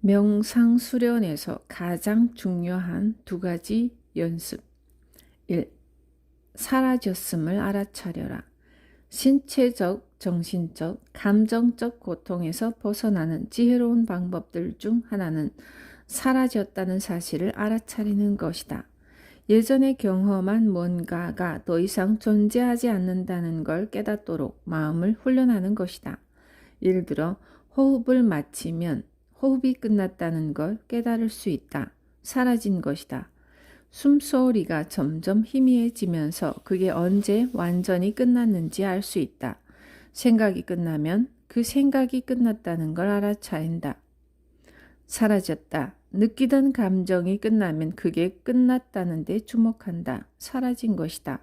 명상 수련에서 가장 중요한 두 가지 연습. 1. 사라졌음을 알아차려라. 신체적, 정신적, 감정적 고통에서 벗어나는 지혜로운 방법들 중 하나는 사라졌다는 사실을 알아차리는 것이다. 예전에 경험한 뭔가가 더 이상 존재하지 않는다는 걸 깨닫도록 마음을 훈련하는 것이다. 예를 들어 호흡을 마치면 호흡이 끝났다는 걸 깨달을 수 있다. 사라진 것이다. 숨소리가 점점 희미해지면서 그게 언제 완전히 끝났는지 알 수 있다. 생각이 끝나면 그 생각이 끝났다는 걸 알아차린다. 사라졌다. 느끼던 감정이 끝나면 그게 끝났다는 데 주목한다. 사라진 것이다.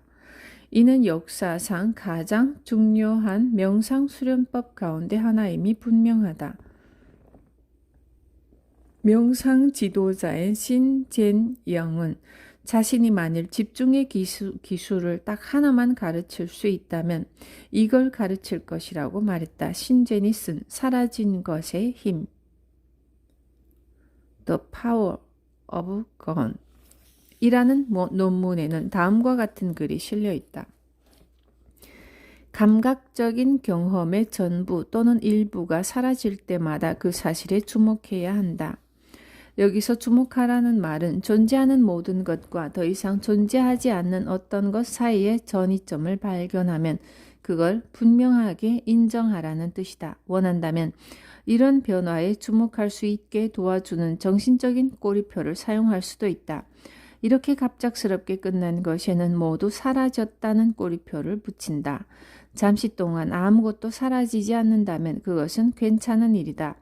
이는 역사상 가장 중요한 명상 수련법 가운데 하나임이 분명하다. 명상 지도자인 신젠영은 자신이 만일 집중의 기술을 딱 하나만 가르칠 수 있다면 이걸 가르칠 것이라고 말했다. 신젠이 쓴 사라진 것의 힘, The Power of Gone 이라는 논문에는 다음과 같은 글이 실려 있다. 감각적인 경험의 전부 또는 일부가 사라질 때마다 그 사실에 주목해야 한다. 여기서 주목하라는 말은 존재하는 모든 것과 더 이상 존재하지 않는 어떤 것 사이의 전이점을 발견하면 그걸 분명하게 인정하라는 뜻이다. 원한다면 이런 변화에 주목할 수 있게 도와주는 정신적인 꼬리표를 사용할 수도 있다. 이렇게 갑작스럽게 끝난 것에는 모두 사라졌다는 꼬리표를 붙인다. 잠시 동안 아무것도 사라지지 않는다면 그것은 괜찮은 일이다.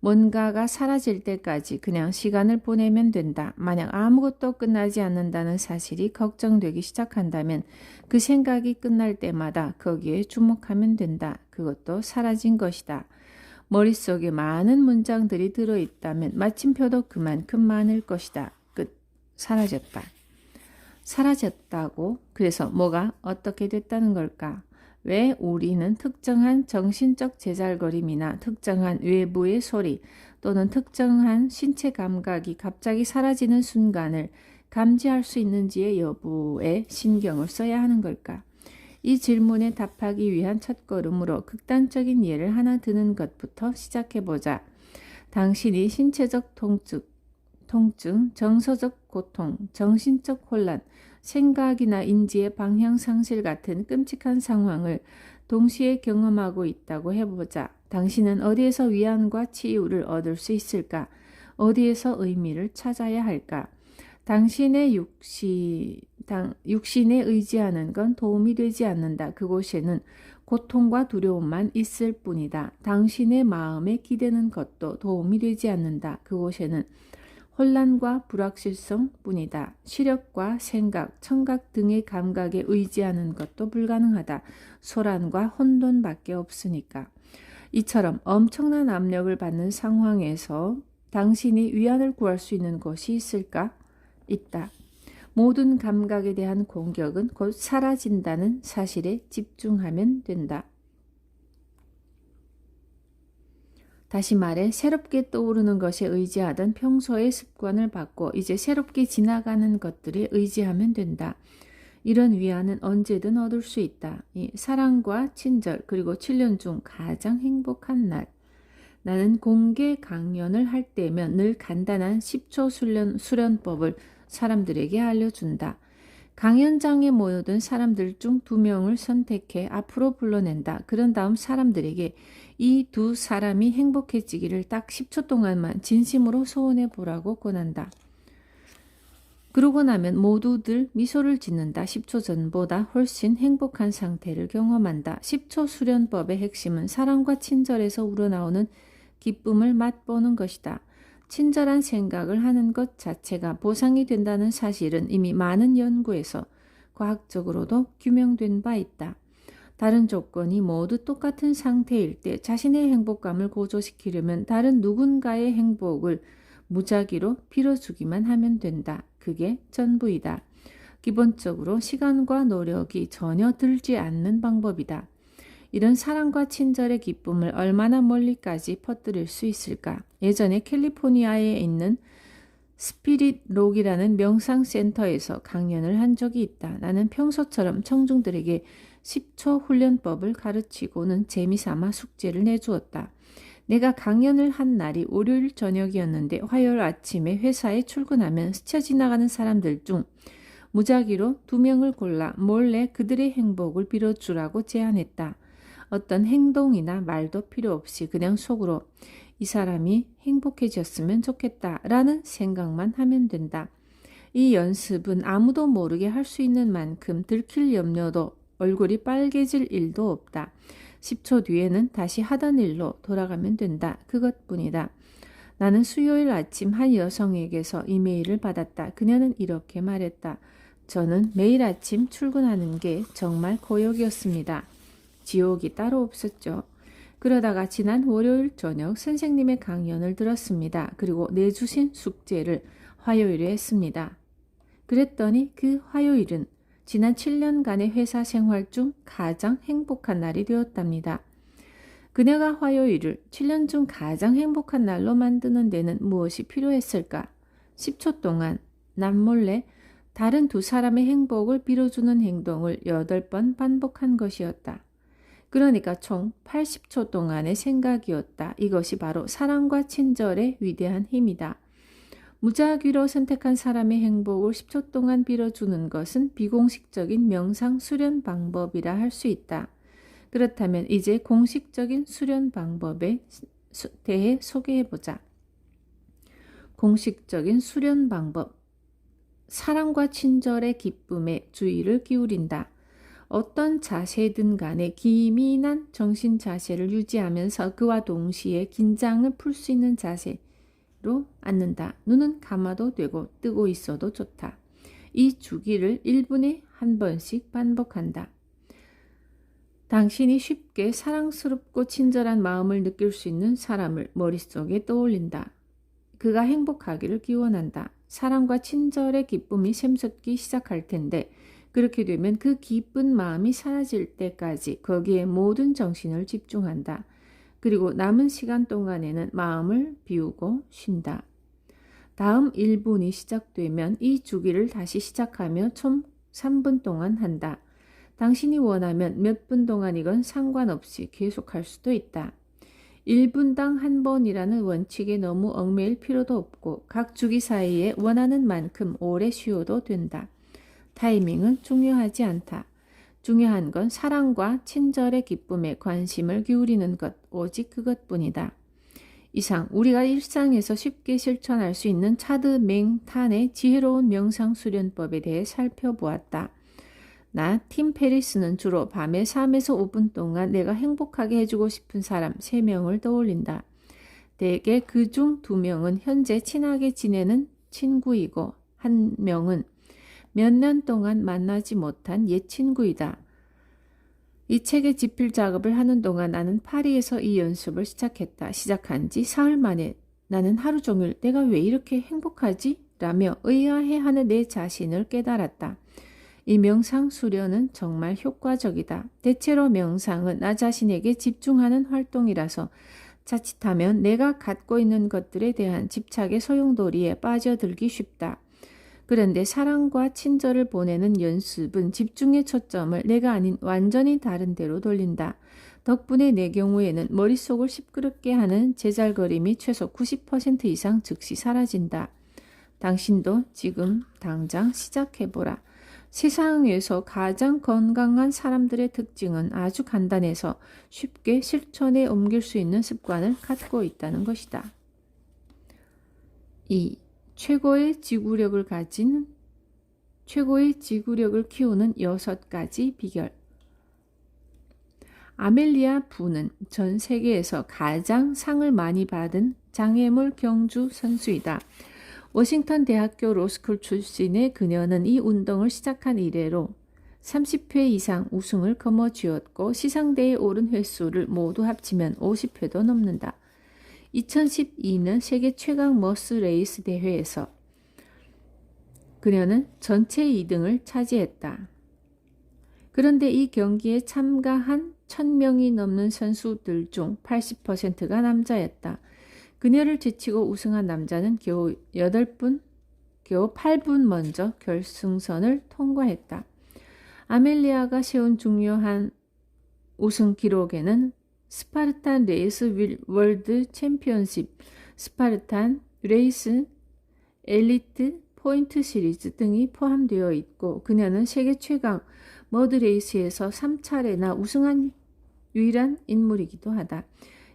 뭔가가 사라질 때까지 그냥 시간을 보내면 된다. 만약 아무것도 끝나지 않는다는 사실이 걱정되기 시작한다면 그 생각이 끝날 때마다 거기에 주목하면 된다. 그것도 사라진 것이다. 머릿속에 많은 문장들이 들어있다면 마침표도 그만큼 많을 것이다. 끝. 사라졌다. 사라졌다고? 그래서 뭐가 어떻게 됐다는 걸까? 왜 우리는 특정한 정신적 제잘거림이나 특정한 외부의 소리 또는 특정한 신체 감각이 갑자기 사라지는 순간을 감지할 수 있는지의 여부에 신경을 써야 하는 걸까? 이 질문에 답하기 위한 첫걸음으로 극단적인 예를 하나 드는 것부터 시작해보자. 당신이 신체적 통증, 정서적 고통, 정신적 혼란, 생각이나 인지의 방향 상실 같은 끔찍한 상황을 동시에 경험하고 있다고 해보자. 당신은 어디에서 위안과 치유를 얻을 수 있을까? 어디에서 의미를 찾아야 할까? 당신의 육신에 의지하는 건 도움이 되지 않는다. 그곳에는 고통과 두려움만 있을 뿐이다. 당신의 마음에 기대는 것도 도움이 되지 않는다. 그곳에는 혼란과 불확실성 뿐이다. 시력과 생각, 청각 등의 감각에 의지하는 것도 불가능하다. 소란과 혼돈밖에 없으니까. 이처럼 엄청난 압력을 받는 상황에서 당신이 위안을 구할 수 있는 곳이 있을까? 있다. 모든 감각에 대한 공격은 곧 사라진다는 사실에 집중하면 된다. 다시 말해 새롭게 떠오르는 것에 의지하던 평소의 습관을 바꿔 이제 새롭게 지나가는 것들에 의지하면 된다. 이런 위안은 언제든 얻을 수 있다. 이 사랑과 친절 그리고 7년 중 가장 행복한 날. 나는 공개 강연을 할 때면 늘 간단한 10초 수련법을 사람들에게 알려준다. 강연장에 모여든 사람들 중 2명을 선택해 앞으로 불러낸다. 그런 다음 사람들에게 이 두 사람이 행복해지기를 딱 10초 동안만 진심으로 소원해 보라고 권한다. 그러고 나면 모두들 미소를 짓는다. 10초 전보다 훨씬 행복한 상태를 경험한다. 10초 수련법의 핵심은 사랑과 친절에서 우러나오는 기쁨을 맛보는 것이다. 친절한 생각을 하는 것 자체가 보상이 된다는 사실은 이미 많은 연구에서 과학적으로도 규명된 바 있다. 다른 조건이 모두 똑같은 상태일 때 자신의 행복감을 고조시키려면 다른 누군가의 행복을 무작위로 빌어주기만 하면 된다. 그게 전부이다. 기본적으로 시간과 노력이 전혀 들지 않는 방법이다. 이런 사랑과 친절의 기쁨을 얼마나 멀리까지 퍼뜨릴 수 있을까? 예전에 캘리포니아에 있는 스피릿 록이라는 명상센터에서 강연을 한 적이 있다. 나는 평소처럼 청중들에게 10초 훈련법을 가르치고는 재미삼아 숙제를 내주었다. 내가 강연을 한 날이 월요일 저녁이었는데 화요일 아침에 회사에 출근하면 스쳐 지나가는 사람들 중 무작위로 2명을 골라 몰래 그들의 행복을 빌어주라고 제안했다. 어떤 행동이나 말도 필요 없이 그냥 속으로 이 사람이 행복해졌으면 좋겠다라는 생각만 하면 된다. 이 연습은 아무도 모르게 할 수 있는 만큼 들킬 염려도 얼굴이 빨개질 일도 없다. 10초 뒤에는 다시 하던 일로 돌아가면 된다. 그것뿐이다. 나는 수요일 아침 한 여성에게서 이메일을 받았다. 그녀는 이렇게 말했다. 저는 매일 아침 출근하는 게 정말 고역이었습니다. 지옥이 따로 없었죠. 그러다가 지난 월요일 저녁 선생님의 강연을 들었습니다. 그리고 내주신 숙제를 화요일에 했습니다. 그랬더니 그 화요일은 지난 7년간의 회사 생활 중 가장 행복한 날이 되었답니다. 그녀가 화요일을 7년 중 가장 행복한 날로 만드는 데는 무엇이 필요했을까? 10초 동안 남몰래 다른 2사람의 행복을 빌어주는 행동을 8번 반복한 것이었다. 그러니까 총 80초 동안의 생각이었다. 이것이 바로 사랑과 친절의 위대한 힘이다. 무작위로 선택한 사람의 행복을 10초 동안 빌어주는 것은 비공식적인 명상 수련 방법이라 할 수 있다. 그렇다면 이제 공식적인 수련 방법에 대해 소개해보자. 공식적인 수련 방법. 사랑과 친절의 기쁨에 주의를 기울인다. 어떤 자세든 간에 기민한 정신 자세를 유지하면서 그와 동시에 긴장을 풀 수 있는 자세로 앉는다. 눈은 감아도 되고 뜨고 있어도 좋다. 이 주기를 1분에 한 번씩 반복한다. 당신이 쉽게 사랑스럽고 친절한 마음을 느낄 수 있는 사람을 머릿속에 떠올린다. 그가 행복하기를 기원한다. 사랑과 친절의 기쁨이 샘솟기 시작할 텐데 그렇게 되면 그 기쁜 마음이 사라질 때까지 거기에 모든 정신을 집중한다. 그리고 남은 시간 동안에는 마음을 비우고 쉰다. 다음 1분이 시작되면 이 주기를 다시 시작하며 총 3분 동안 한다. 당신이 원하면 몇 분 동안이건 상관없이 계속할 수도 있다. 1분당 한 번이라는 원칙에 너무 얽매일 필요도 없고 각 주기 사이에 원하는 만큼 오래 쉬어도 된다. 타이밍은 중요하지 않다. 중요한 건 사랑과 친절의 기쁨에 관심을 기울이는 것, 오직 그것뿐이다. 이상 우리가 일상에서 쉽게 실천할 수 있는 차드 맹탄의 지혜로운 명상 수련법에 대해 살펴보았다. 나 팀 페리스는 주로 밤에 3에서 5분 동안 내가 행복하게 해주고 싶은 사람 3명을 떠올린다. 대개 그중 2명은 현재 친하게 지내는 친구이고 1명은 몇 년 동안 만나지 못한 옛 친구이다. 이 책의 집필 작업을 하는 동안 나는 파리에서 이 연습을 시작했다. 시작한 지 사흘 만에 나는 하루 종일 내가 왜 이렇게 행복하지? 라며 의아해하는 내 자신을 깨달았다. 이 명상 수련은 정말 효과적이다. 대체로 명상은 나 자신에게 집중하는 활동이라서 자칫하면 내가 갖고 있는 것들에 대한 집착의 소용돌이에 빠져들기 쉽다. 그런데 사랑과 친절을 보내는 연습은 집중의 초점을 내가 아닌 완전히 다른 데로 돌린다. 덕분에 내 경우에는 머릿속을 시끄럽게 하는 제잘거림이 최소 90% 이상 즉시 사라진다. 당신도 지금 당장 시작해보라. 세상에서 가장 건강한 사람들의 특징은 아주 간단해서 쉽게 실천에 옮길 수 있는 습관을 갖고 있다는 것이다. 2. 최고의 지구력을 키우는 6가지 비결. 아멜리아 부는 전 세계에서 가장 상을 많이 받은 장애물 경주 선수이다. 워싱턴 대학교 로스쿨 출신의 그녀는 이 운동을 시작한 이래로 30회 이상 우승을 거머쥐었고 시상대에 오른 횟수를 모두 합치면 50회도 넘는다. 2012년 세계 최강 머스 레이스 대회에서 그녀는 전체 2등을 차지했다. 그런데 이 경기에 참가한 1000명이 넘는 선수들 중 80%가 남자였다. 그녀를 제치고 우승한 남자는 겨우 8분 먼저 결승선을 통과했다. 아멜리아가 세운 중요한 우승 기록에는 스파르탄 레이스 월드 챔피언십, 스파르탄 레이스 엘리트 포인트 시리즈 등이 포함되어 있고 그녀는 세계 최강 머드레이스에서 3차례나 우승한 유일한 인물이기도 하다.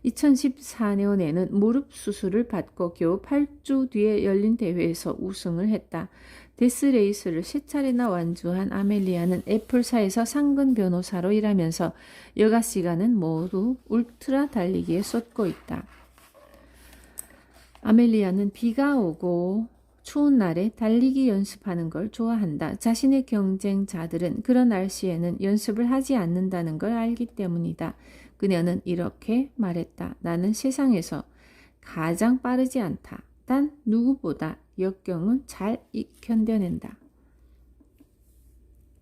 2014년에는 무릎 수술을 받고 겨우 8주 뒤에 열린 대회에서 우승을 했다. 데스레이스를 3차례나 완주한 아멜리아는 애플사에서 상근 변호사로 일하면서 여가 시간은 모두 울트라 달리기에 쏟고 있다. 아멜리아는 비가 오고 추운 날에 달리기 연습하는 걸 좋아한다. 자신의 경쟁자들은 그런 날씨에는 연습을 하지 않는다는 걸 알기 때문이다. 그녀는 이렇게 말했다. 나는 세상에서 가장 빠르지 않다. 단 누구보다 역경은 잘 견뎌낸다.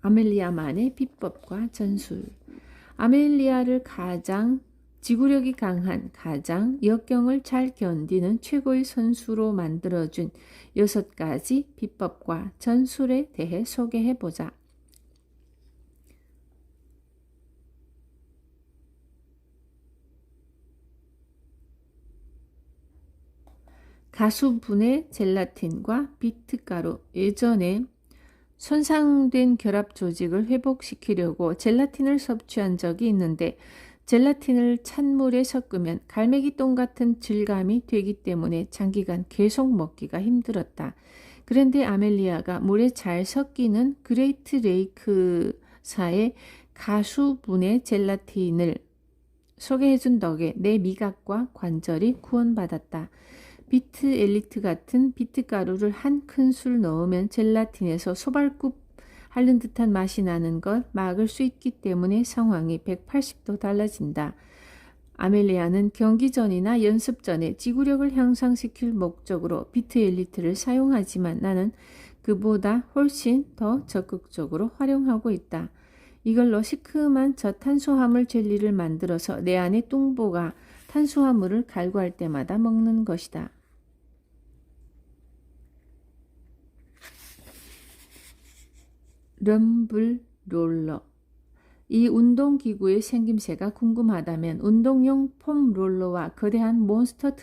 아멜리아만의 비법과 전술. 아멜리아를 가장 지구력이 강한, 가장 역경을 잘 견디는 최고의 선수로 만들어준 6가지 비법과 전술에 대해 소개해보자. 가수분해 젤라틴과 비트가루. 예전에 손상된 결합 조직을 회복시키려고 젤라틴을 섭취한 적이 있는데 젤라틴을 찬물에 섞으면 갈매기똥 같은 질감이 되기 때문에 장기간 계속 먹기가 힘들었다. 그런데 아멜리아가 물에 잘 섞이는 그레이트 레이크사의 가수분해 젤라틴을 소개해준 덕에 내 미각과 관절이 구원받았다. 비트 엘리트 같은 비트 가루를 한 큰술 넣으면 젤라틴에서 소발굽 핥는 듯한 맛이 나는 걸 막을 수 있기 때문에 상황이 180도 달라진다. 아멜리아는 경기 전이나 연습 전에 지구력을 향상시킬 목적으로 비트 엘리트를 사용하지만 나는 그보다 훨씬 더 적극적으로 활용하고 있다. 이걸로 시큼한 저탄수화물 젤리를 만들어서 내 안의 뚱보가 탄수화물을 갈구할 때마다 먹는 것이다. 럼블 롤러. 이 운동기구의 생김새가 궁금하다면 운동용 폼 롤러와 거대한 몬스터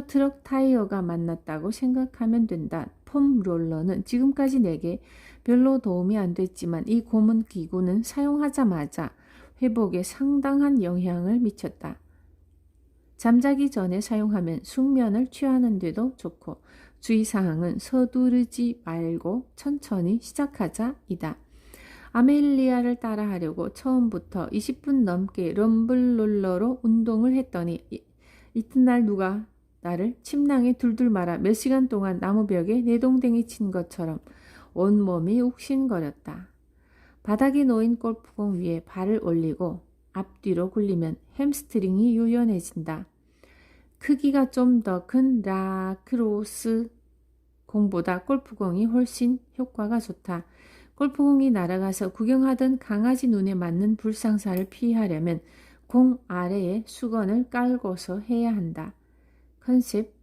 트럭 타이어가 만났다고 생각하면 된다. 폼 롤러는 지금까지 내게 별로 도움이 안 됐지만 이 고문 기구는 사용하자마자 회복에 상당한 영향을 미쳤다. 잠자기 전에 사용하면 숙면을 취하는 데도 좋고 주의사항은 서두르지 말고 천천히 시작하자이다. 아멜리아를 따라하려고 처음부터 20분 넘게 럼블롤러로 운동을 했더니 이튿날 누가 나를 침낭에 둘둘 말아 몇 시간 동안 나무벽에 내동댕이 친 것처럼 온몸이 욱신거렸다. 바닥에 놓인 골프공 위에 발을 올리고 앞뒤로 굴리면 햄스트링이 유연해진다. 크기가 좀 더 큰 라크로스 공보다 골프공이 훨씬 효과가 좋다. 골프공이 날아가서 구경하던 강아지 눈에 맞는 불상사를 피하려면 공 아래에 수건을 깔고서 해야 한다. 컨셉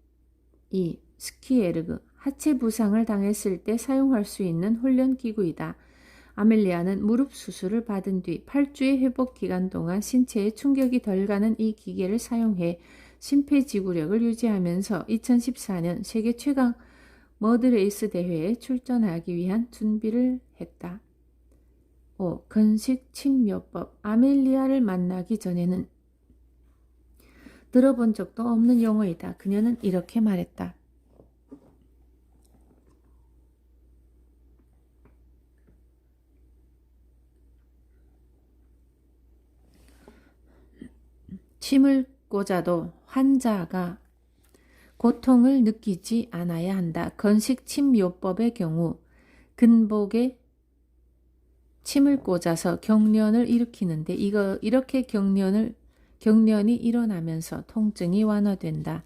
2. 스키에르그. 하체 부상을 당했을 때 사용할 수 있는 훈련기구이다. 아멜리아는 무릎 수술을 받은 뒤 8주의 회복 기간 동안 신체에 충격이 덜 가는 이 기계를 사용해 심폐지구력을 유지하면서 2014년 세계 최강 머드레이스 대회에 출전하기 위한 준비를 했다. 5. 건식 침묘법. 아멜리아를 만나기 전에는 들어본 적도 없는 용어이다. 그녀는 이렇게 말했다. 침을 꽂아도 환자가 고통을 느끼지 않아야 한다. 건식 침요법의 경우 근복에 침을 꽂아서 경련을 일으키는데 이렇게 경련이 일어나면서 통증이 완화된다.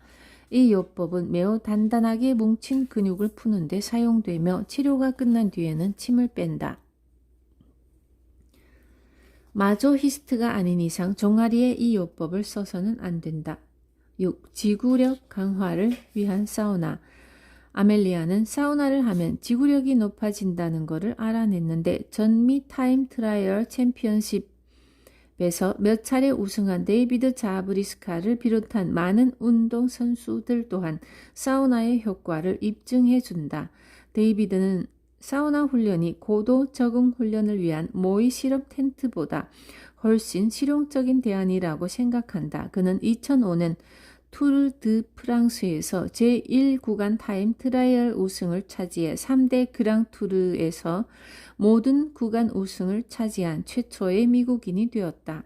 이 요법은 매우 단단하게 뭉친 근육을 푸는데 사용되며 치료가 끝난 뒤에는 침을 뺀다. 마조히스트가 아닌 이상 종아리에 이 요법을 써서는 안 된다. 6. 지구력 강화를 위한 사우나. 아멜리아는 사우나를 하면 지구력이 높아진다는 것을 알아냈는데 전미 타임 트라이얼 챔피언십에서 몇 차례 우승한 데이비드 자브리스카를 비롯한 많은 운동선수들 또한 사우나의 효과를 입증해준다. 데이비드는 사우나 훈련이 고도 적응 훈련을 위한 모의 실험 텐트보다 훨씬 실용적인 대안이라고 생각한다. 그는 2005년 투르 드 프랑스에서 제1구간 타임 트라이얼 우승을 차지해 3대 그랑투르에서 모든 구간 우승을 차지한 최초의 미국인이 되었다.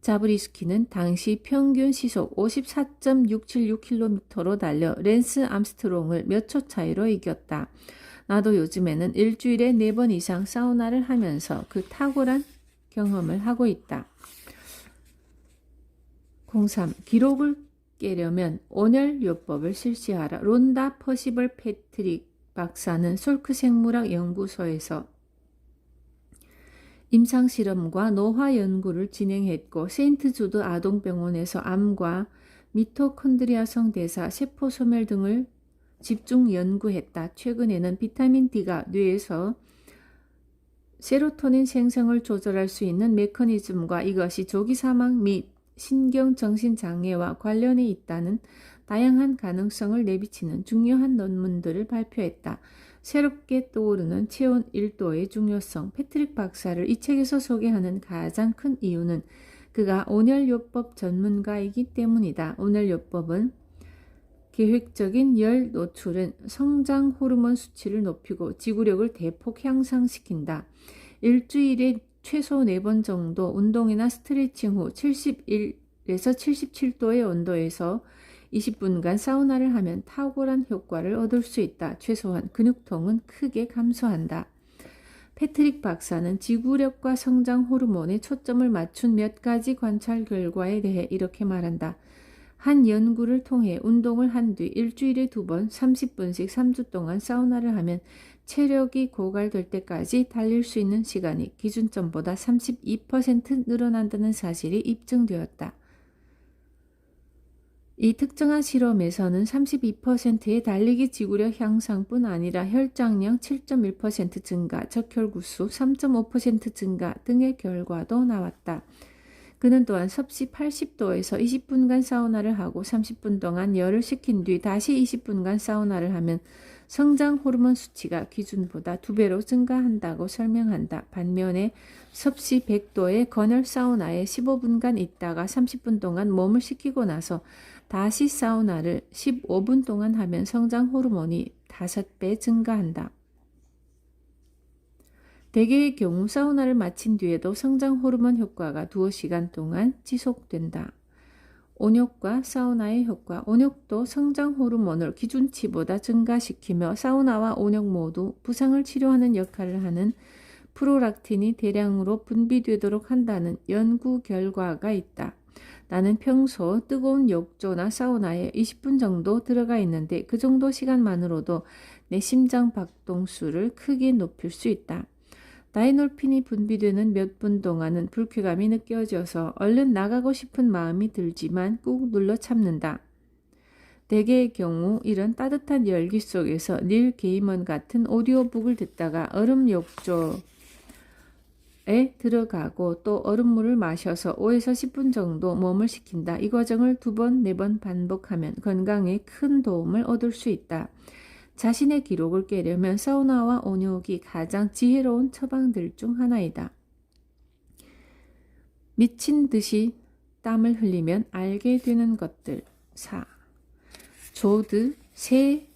자브리스키는 당시 평균 시속 54.676km로 달려 랜스 암스트롱을 몇 초 차이로 이겼다. 나도 요즘에는 일주일에 4번 이상 사우나를 하면서 그 탁월한 경험을 하고 있다. 03. 기록을 깨려면 온열요법을 실시하라. 론다 퍼시벌 패트릭 박사는 솔크 생물학 연구소에서 임상실험과 노화 연구를 진행했고 세인트 주드 아동병원에서 암과 미토콘드리아성 대사, 세포 소멸 등을 집중 연구했다. 최근에는 비타민 D가 뇌에서 세로토닌 생성을 조절할 수 있는 메커니즘과 이것이 조기 사망 및 신경정신장애와 관련이 있다는 다양한 가능성을 내비치는 중요한 논문들을 발표했다. 새롭게 떠오르는 체온 1도의 중요성. 패트릭 박사를 이 책에서 소개하는 가장 큰 이유는 그가 온열요법 전문가이기 때문이다. 온열요법은 계획적인 열 노출은 성장 호르몬 수치를 높이고 지구력을 대폭 향상시킨다. 일주일에 최소 4번 정도 운동이나 스트레칭 후 71에서 77도의 온도에서 20분간 사우나를 하면 탁월한 효과를 얻을 수 있다. 최소한 근육통은 크게 감소한다. 패트릭 박사는 지구력과 성장 호르몬에 초점을 맞춘 몇 가지 관찰 결과에 대해 이렇게 말한다. 한 연구를 통해 운동을 한 뒤 일주일에 2번 30분씩 3주 동안 사우나를 하면 체력이 고갈될 때까지 달릴 수 있는 시간이 기준점보다 32% 늘어난다는 사실이 입증되었다. 이 특정한 실험에서는 32%의 달리기 지구력 향상뿐 아니라 혈장량 7.1% 증가, 적혈구수 3.5% 증가 등의 결과도 나왔다. 그는 또한 섭씨 80도에서 20분간 사우나를 하고 30분 동안 열을 식힌 뒤 다시 20분간 사우나를 하면 성장 호르몬 수치가 기준보다 2배로 증가한다고 설명한다. 반면에 섭씨 100도의 건열 사우나에 15분간 있다가 30분 동안 몸을 식히고 나서 다시 사우나를 15분 동안 하면 성장 호르몬이 5배 증가한다. 대개의 경우 사우나를 마친 뒤에도 성장 호르몬 효과가 2시간 동안 지속된다. 온욕과 사우나의 효과. 온욕도 성장 호르몬을 기준치보다 증가시키며 사우나와 온욕 모두 부상을 치료하는 역할을 하는 프로락틴이 대량으로 분비되도록 한다는 연구 결과가 있다. 나는 평소 뜨거운 욕조나 사우나에 20분 정도 들어가 있는데 그 정도 시간만으로도 내 심장 박동수를 크게 높일 수 있다. 다이놀핀이 분비되는 몇 분 동안은 불쾌감이 느껴져서 얼른 나가고 싶은 마음이 들지만 꾹 눌러 참는다. 대개의 경우 이런 따뜻한 열기 속에서 닐 게이먼 같은 오디오북을 듣다가 얼음 욕조에 들어가고 또 얼음물을 마셔서 5에서 10분 정도 몸을 식힌다. 이 과정을 2번, 4번 반복하면 건강에 큰 도움을 얻을 수 있다. 자신의 기록을 깨려면 사우나와 온욕이 가장 지혜로운 처방들 중 하나이다. 미친 듯이 땀을 흘리면 알게 되는 것들. 4. 조드,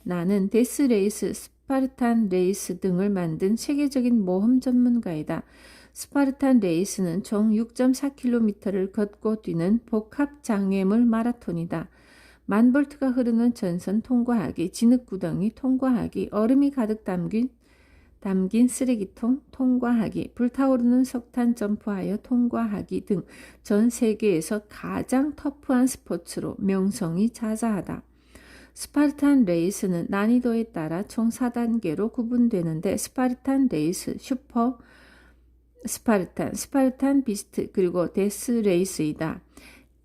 나는 데스레이스, 스파르탄 레이스 등을 만든 세계적인 모험 전문가이다. 스파르탄 레이스는 총 6.4km를 걷고 뛰는 복합 장애물 마라톤이다. 10,000볼트가 흐르는 전선 통과하기, 진흙구덩이 통과하기, 얼음이 가득 담긴 쓰레기통 통과하기, 불타오르는 석탄 점프하여 통과하기 등 전 세계에서 가장 터프한 스포츠로 명성이 자자하다. 스파르탄 레이스는 난이도에 따라 총 4단계로 구분되는데 스파르탄 레이스, 슈퍼 스파르탄 비스트 그리고 데스레이스이다.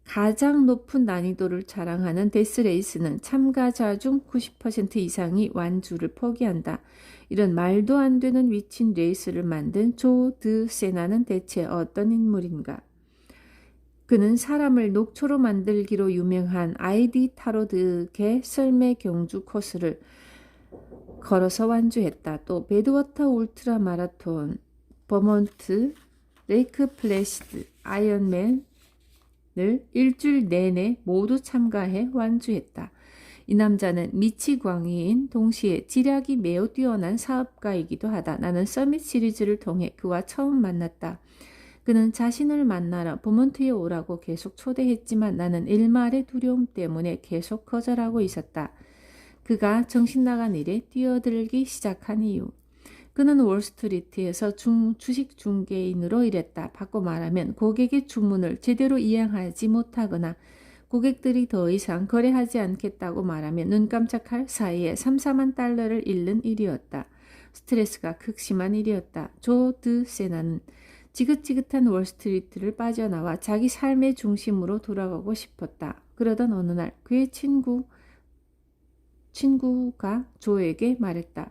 가장 높은 난이도를 자랑하는 데스레이스는 참가자 중 90% 이상이 완주를 포기한다. 이런 말도 안 되는 미친 레이스를 만든 조 드 세나는 대체 어떤 인물인가? 그는 사람을 녹초로 만들기로 유명한 아이디 타로드계 썰매 경주 코스를 걸어서 완주했다. 또 배드워터 울트라 마라톤, 버몬트, 레이크 플래시드, 아이언맨을 일주일 내내 모두 참가해 완주했다. 이 남자는 미치광이인 동시에 지략이 매우 뛰어난 사업가이기도 하다. 나는 서밋 시리즈를 통해 그와 처음 만났다. 그는 자신을 만나러 버몬트에 오라고 계속 초대했지만 나는 일말의 두려움 때문에 계속 거절하고 있었다. 그가 정신나간 일에 뛰어들기 시작한 이유. 그는 월스트리트에서 주식 중개인으로 일했다. 바꿔 말하면 고객의 주문을 제대로 이행하지 못하거나 고객들이 더 이상 거래하지 않겠다고 말하면 눈 깜짝할 사이에 3, 4만 달러를 잃는 일이었다. 스트레스가 극심한 일이었다. 조 드 세나는 지긋지긋한 월스트리트를 빠져나와 자기 삶의 중심으로 돌아가고 싶었다. 그러던 어느 날 그의 친구가 조에게 말했다.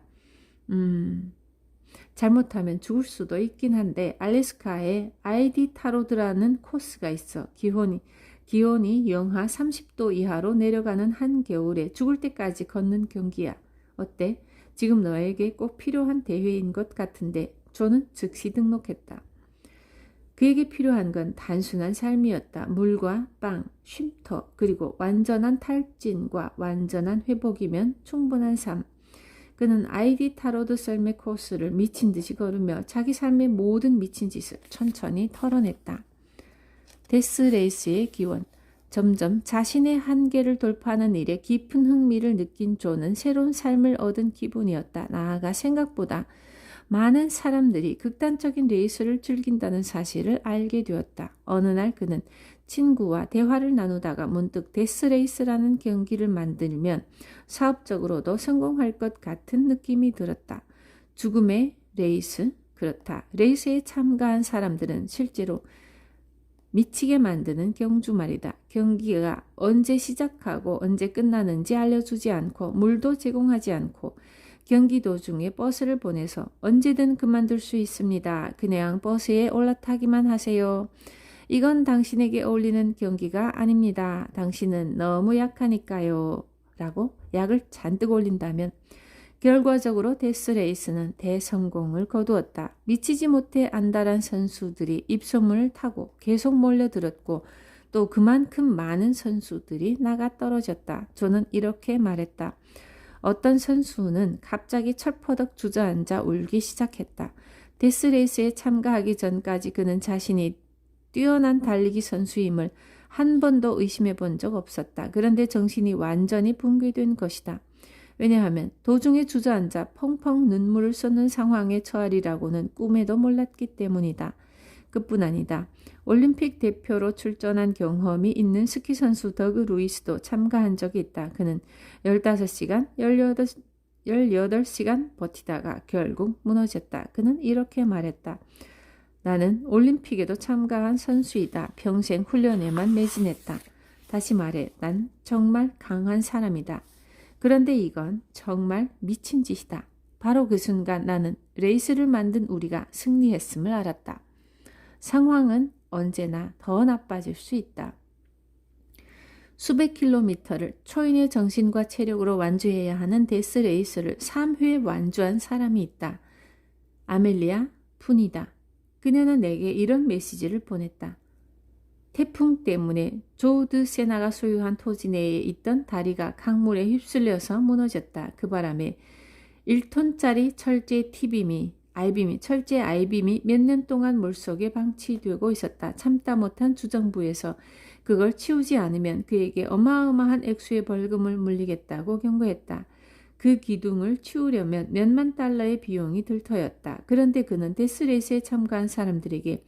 잘못하면 죽을 수도 있긴 한데 알래스카에 아이디 타로드라는 코스가 있어. 기온이 영하 30도 이하로 내려가는 한겨울에 죽을 때까지 걷는 경기야. 어때? 지금 너에게 꼭 필요한 대회인 것 같은데. 조는 즉시 등록했다. 그에게 필요한 건 단순한 삶이었다. 물과 빵, 쉼터, 그리고 완전한 탈진과 완전한 회복이면 충분한 삶. 그는 아이디 타로드 썰매 코스를 미친 듯이 걸으며 자기 삶의 모든 미친 짓을 천천히 털어냈다. 데스레이스의 기원. 점점 자신의 한계를 돌파하는 일에 깊은 흥미를 느낀 조는 새로운 삶을 얻은 기분이었다. 나아가 생각보다 많은 사람들이 극단적인 레이스를 즐긴다는 사실을 알게 되었다. 어느 날 그는 친구와 대화를 나누다가 문득 데스레이스라는 경기를 만들면 사업적으로도 성공할 것 같은 느낌이 들었다. 죽음의 레이스? 그렇다. 레이스에 참가한 사람들은 실제로 미치게 만드는 경주 말이다. 경기가 언제 시작하고 언제 끝나는지 알려주지 않고 물도 제공하지 않고 경기 도중에 버스를 보내서 언제든 그만둘 수 있습니다. 그냥 버스에 올라타기만 하세요. 이건 당신에게 어울리는 경기가 아닙니다. 당신은 너무 약하니까요. 라고 약을 잔뜩 올린다면 결과적으로 데스레이스는 대성공을 거두었다. 미치지 못해 안달한 선수들이 입소문을 타고 계속 몰려들었고 또 그만큼 많은 선수들이 나가 떨어졌다. 저는 이렇게 말했다. 어떤 선수는 갑자기 철퍼덕 주저앉아 울기 시작했다. 데스레이스에 참가하기 전까지 그는 자신이 뛰어난 달리기 선수임을 한 번도 의심해 본 적 없었다. 그런데 정신이 완전히 붕괴된 것이다. 왜냐하면 도중에 주저앉아 펑펑 눈물을 쏟는 상황에 처하리라고는 꿈에도 몰랐기 때문이다. 그뿐 아니다. 올림픽 대표로 출전한 경험이 있는 스키 선수 더그 루이스도 참가한 적이 있다. 그는 15시간, 18시간 버티다가 결국 무너졌다. 그는 이렇게 말했다. 나는 올림픽에도 참가한 선수이다. 평생 훈련에만 매진했다. 다시 말해, 난 정말 강한 사람이다. 그런데 이건 정말 미친 짓이다. 바로 그 순간 나는 레이스를 만든 우리가 승리했음을 알았다. 상황은 언제나 더 나빠질 수 있다. 수백 킬로미터를 초인의 정신과 체력으로 완주해야 하는 데스레이스를 3회 완주한 사람이 있다. 아멜리아 푸니다. 그녀는 내게 이런 메시지를 보냈다. 태풍 때문에 조 드 세나가 소유한 토지 내에 있던 다리가 강물에 휩쓸려서 무너졌다. 그 바람에 1톤짜리 철제 아이빔이 몇 년 동안 물속에 방치되고 있었다. 참다 못한 주정부에서 그걸 치우지 않으면 그에게 어마어마한 액수의 벌금을 물리겠다고 경고했다. 그 기둥을 치우려면 몇만 달러의 비용이 들 터였다. 그런데 그는 데스레이스에 참가한 사람들에게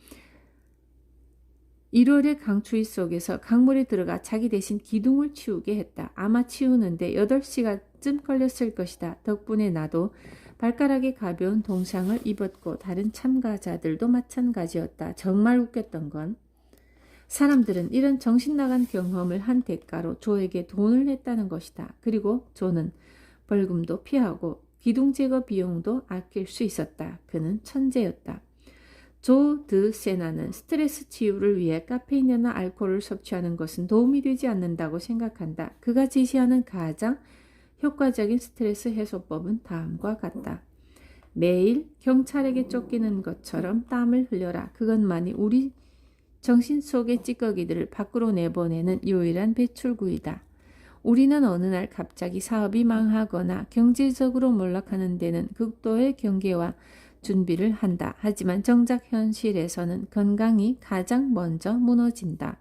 1월의 강추위 속에서 강물에 들어가 자기 대신 기둥을 치우게 했다. 아마 치우는데 8시간쯤 걸렸을 것이다. 덕분에 나도 발가락이 가벼운 동상을 입었고 다른 참가자들도 마찬가지였다. 정말 웃겼던 건 사람들은 이런 정신나간 경험을 한 대가로 조에게 돈을 냈다는 것이다. 그리고 조는 벌금도 피하고 기둥 제거 비용도 아낄 수 있었다. 그는 천재였다. 조 드 세나는 스트레스 치유를 위해 카페인이나 알코올을 섭취하는 것은 도움이 되지 않는다고 생각한다. 그가 제시하는 가장 효과적인 스트레스 해소법은 다음과 같다. 매일 경찰에게 쫓기는 것처럼 땀을 흘려라. 그것만이 우리 정신 속의 찌꺼기들을 밖으로 내보내는 유일한 배출구이다. 우리는 어느 날 갑자기 사업이 망하거나 경제적으로 몰락하는 데는 극도의 경계와 준비를 한다. 하지만 정작 현실에서는 건강이 가장 먼저 무너진다.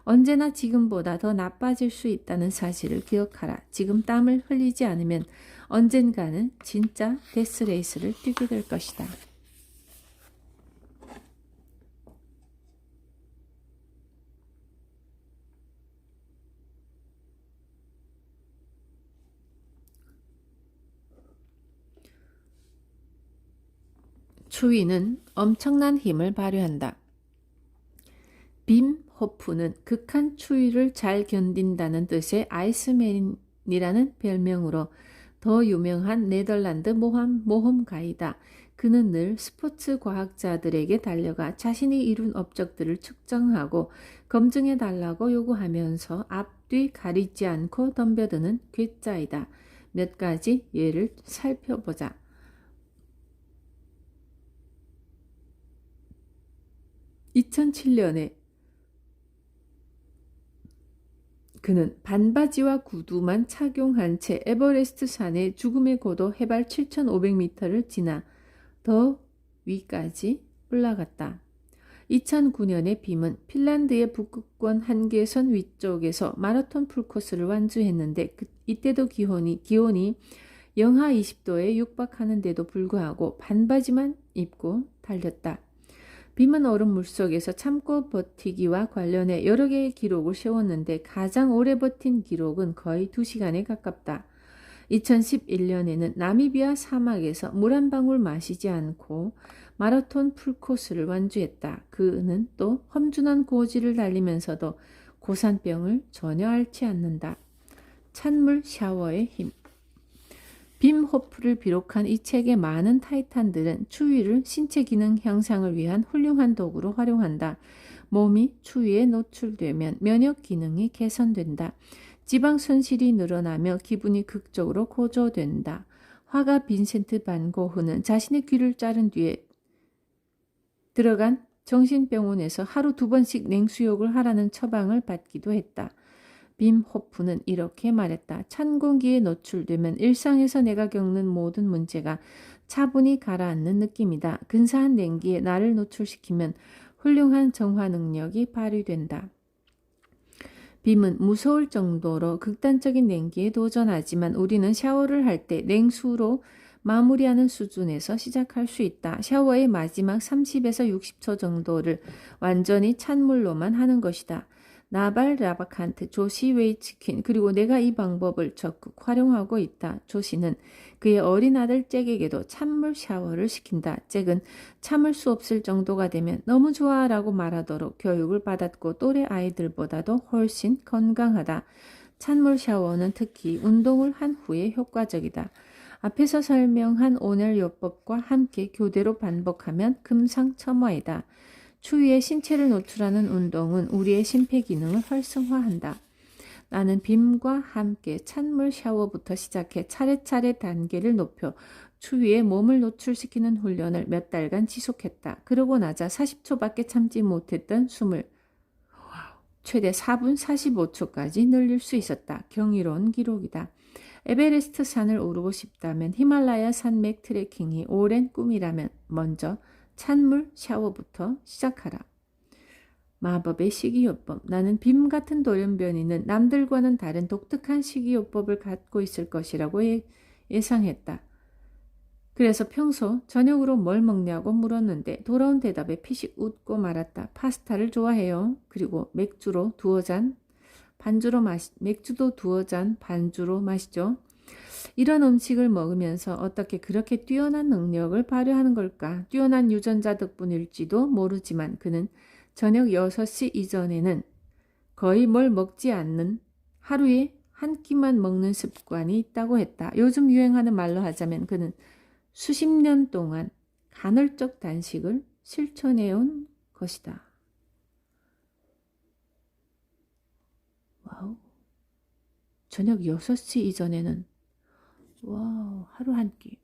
언제나 지금보다 더 나빠질 수 있다는 사실을 기억하라. 지금 땀을 흘리지 않으면 언젠가는 진짜 데스레이스를 뛰게 될 것이다. 추위는 엄청난 힘을 발휘한다. 빔 호프는 극한 추위를 잘 견딘다는 뜻의 아이스맨이라는 별명으로 더 유명한 네덜란드 모험가이다. 그는 늘 스포츠 과학자들에게 달려가 자신이 이룬 업적들을 측정하고 검증해달라고 요구하면서 앞뒤 가리지 않고 덤벼드는 괴짜이다. 몇 가지 예를 살펴보자. 2007년에 그는 반바지와 구두만 착용한 채 에버레스트 산의 죽음의 고도 해발 7,500m를 지나 더 위까지 올라갔다. 2009년에 빔은 핀란드의 북극권 한계선 위쪽에서 마라톤 풀코스를 완주했는데 이때도 기온이 영하 20도에 육박하는데도 불구하고 반바지만 입고 달렸다. 빔은 얼음 물속에서 참고 버티기와 관련해 여러 개의 기록을 세웠는데 가장 오래 버틴 기록은 거의 2시간에 가깝다. 2011년에는 나미비아 사막에서 물 한 방울 마시지 않고 마라톤 풀코스를 완주했다. 그는 또 험준한 고지를 달리면서도 고산병을 전혀 앓지 않는다. 찬물 샤워의 힘. 빔 호프를 비롯한 이 책의 많은 타이탄들은 추위를 신체 기능 향상을 위한 훌륭한 도구로 활용한다. 몸이 추위에 노출되면 면역 기능이 개선된다. 지방 손실이 늘어나며 기분이 극적으로 고조된다. 화가 빈센트 반 고흐는 자신의 귀를 자른 뒤에 들어간 정신병원에서 하루 2번씩 냉수욕을 하라는 처방을 받기도 했다. 빔 호프는 이렇게 말했다. 찬 공기에 노출되면 일상에서 내가 겪는 모든 문제가 차분히 가라앉는 느낌이다. 근사한 냉기에 나를 노출시키면 훌륭한 정화 능력이 발휘된다. 빔은 무서울 정도로 극단적인 냉기에 도전하지만 우리는 샤워를 할 때 냉수로 마무리하는 수준에서 시작할 수 있다. 샤워의 마지막 30에서 60초 정도를 완전히 찬물로만 하는 것이다. 나발 라바칸트, 조시 웨이츠킨, 그리고 내가 이 방법을 적극 활용하고 있다. 조시는 그의 어린 아들 잭에게도 찬물 샤워를 시킨다. 잭은 참을 수 없을 정도가 되면 너무 좋아 라고 말하도록 교육을 받았고 또래 아이들보다도 훨씬 건강하다. 찬물 샤워는 특히 운동을 한 후에 효과적이다. 앞에서 설명한 온열요법과 함께 교대로 반복하면 금상첨화이다. 추위에 신체를 노출하는 운동은 우리의 심폐기능을 활성화한다. 나는 빔과 함께 찬물 샤워부터 시작해 차례차례 단계를 높여 추위에 몸을 노출시키는 훈련을 몇 달간 지속했다. 그러고 나자 40초밖에 참지 못했던 숨을 최대 4분 45초까지 늘릴 수 있었다. 경이로운 기록이다. 에베레스트 산을 오르고 싶다면, 히말라야 산맥 트레킹이 오랜 꿈이라면 먼저 찬물 샤워부터 시작하라. 마법의 식이요법. 나는 빔 같은 돌연변이는 남들과는 다른 독특한 식이요법을 갖고 있을 것이라고 예상했다. 그래서 평소 저녁으로 뭘 먹냐고 물었는데 돌아온 대답에 피식 웃고 말았다. 파스타를 좋아해요. 그리고 맥주도 두어 잔 반주로 마시죠. 이런 음식을 먹으면서 어떻게 그렇게 뛰어난 능력을 발휘하는 걸까? 뛰어난 유전자 덕분일지도 모르지만 그는 저녁 6시 이전에는 거의 뭘 먹지 않는 하루에 한 끼만 먹는 습관이 있다고 했다. 요즘 유행하는 말로 하자면 그는 수십 년 동안 간헐적 단식을 실천해온 것이다. 와우. 저녁 6시 이전에는 와우, 하루 한 끼.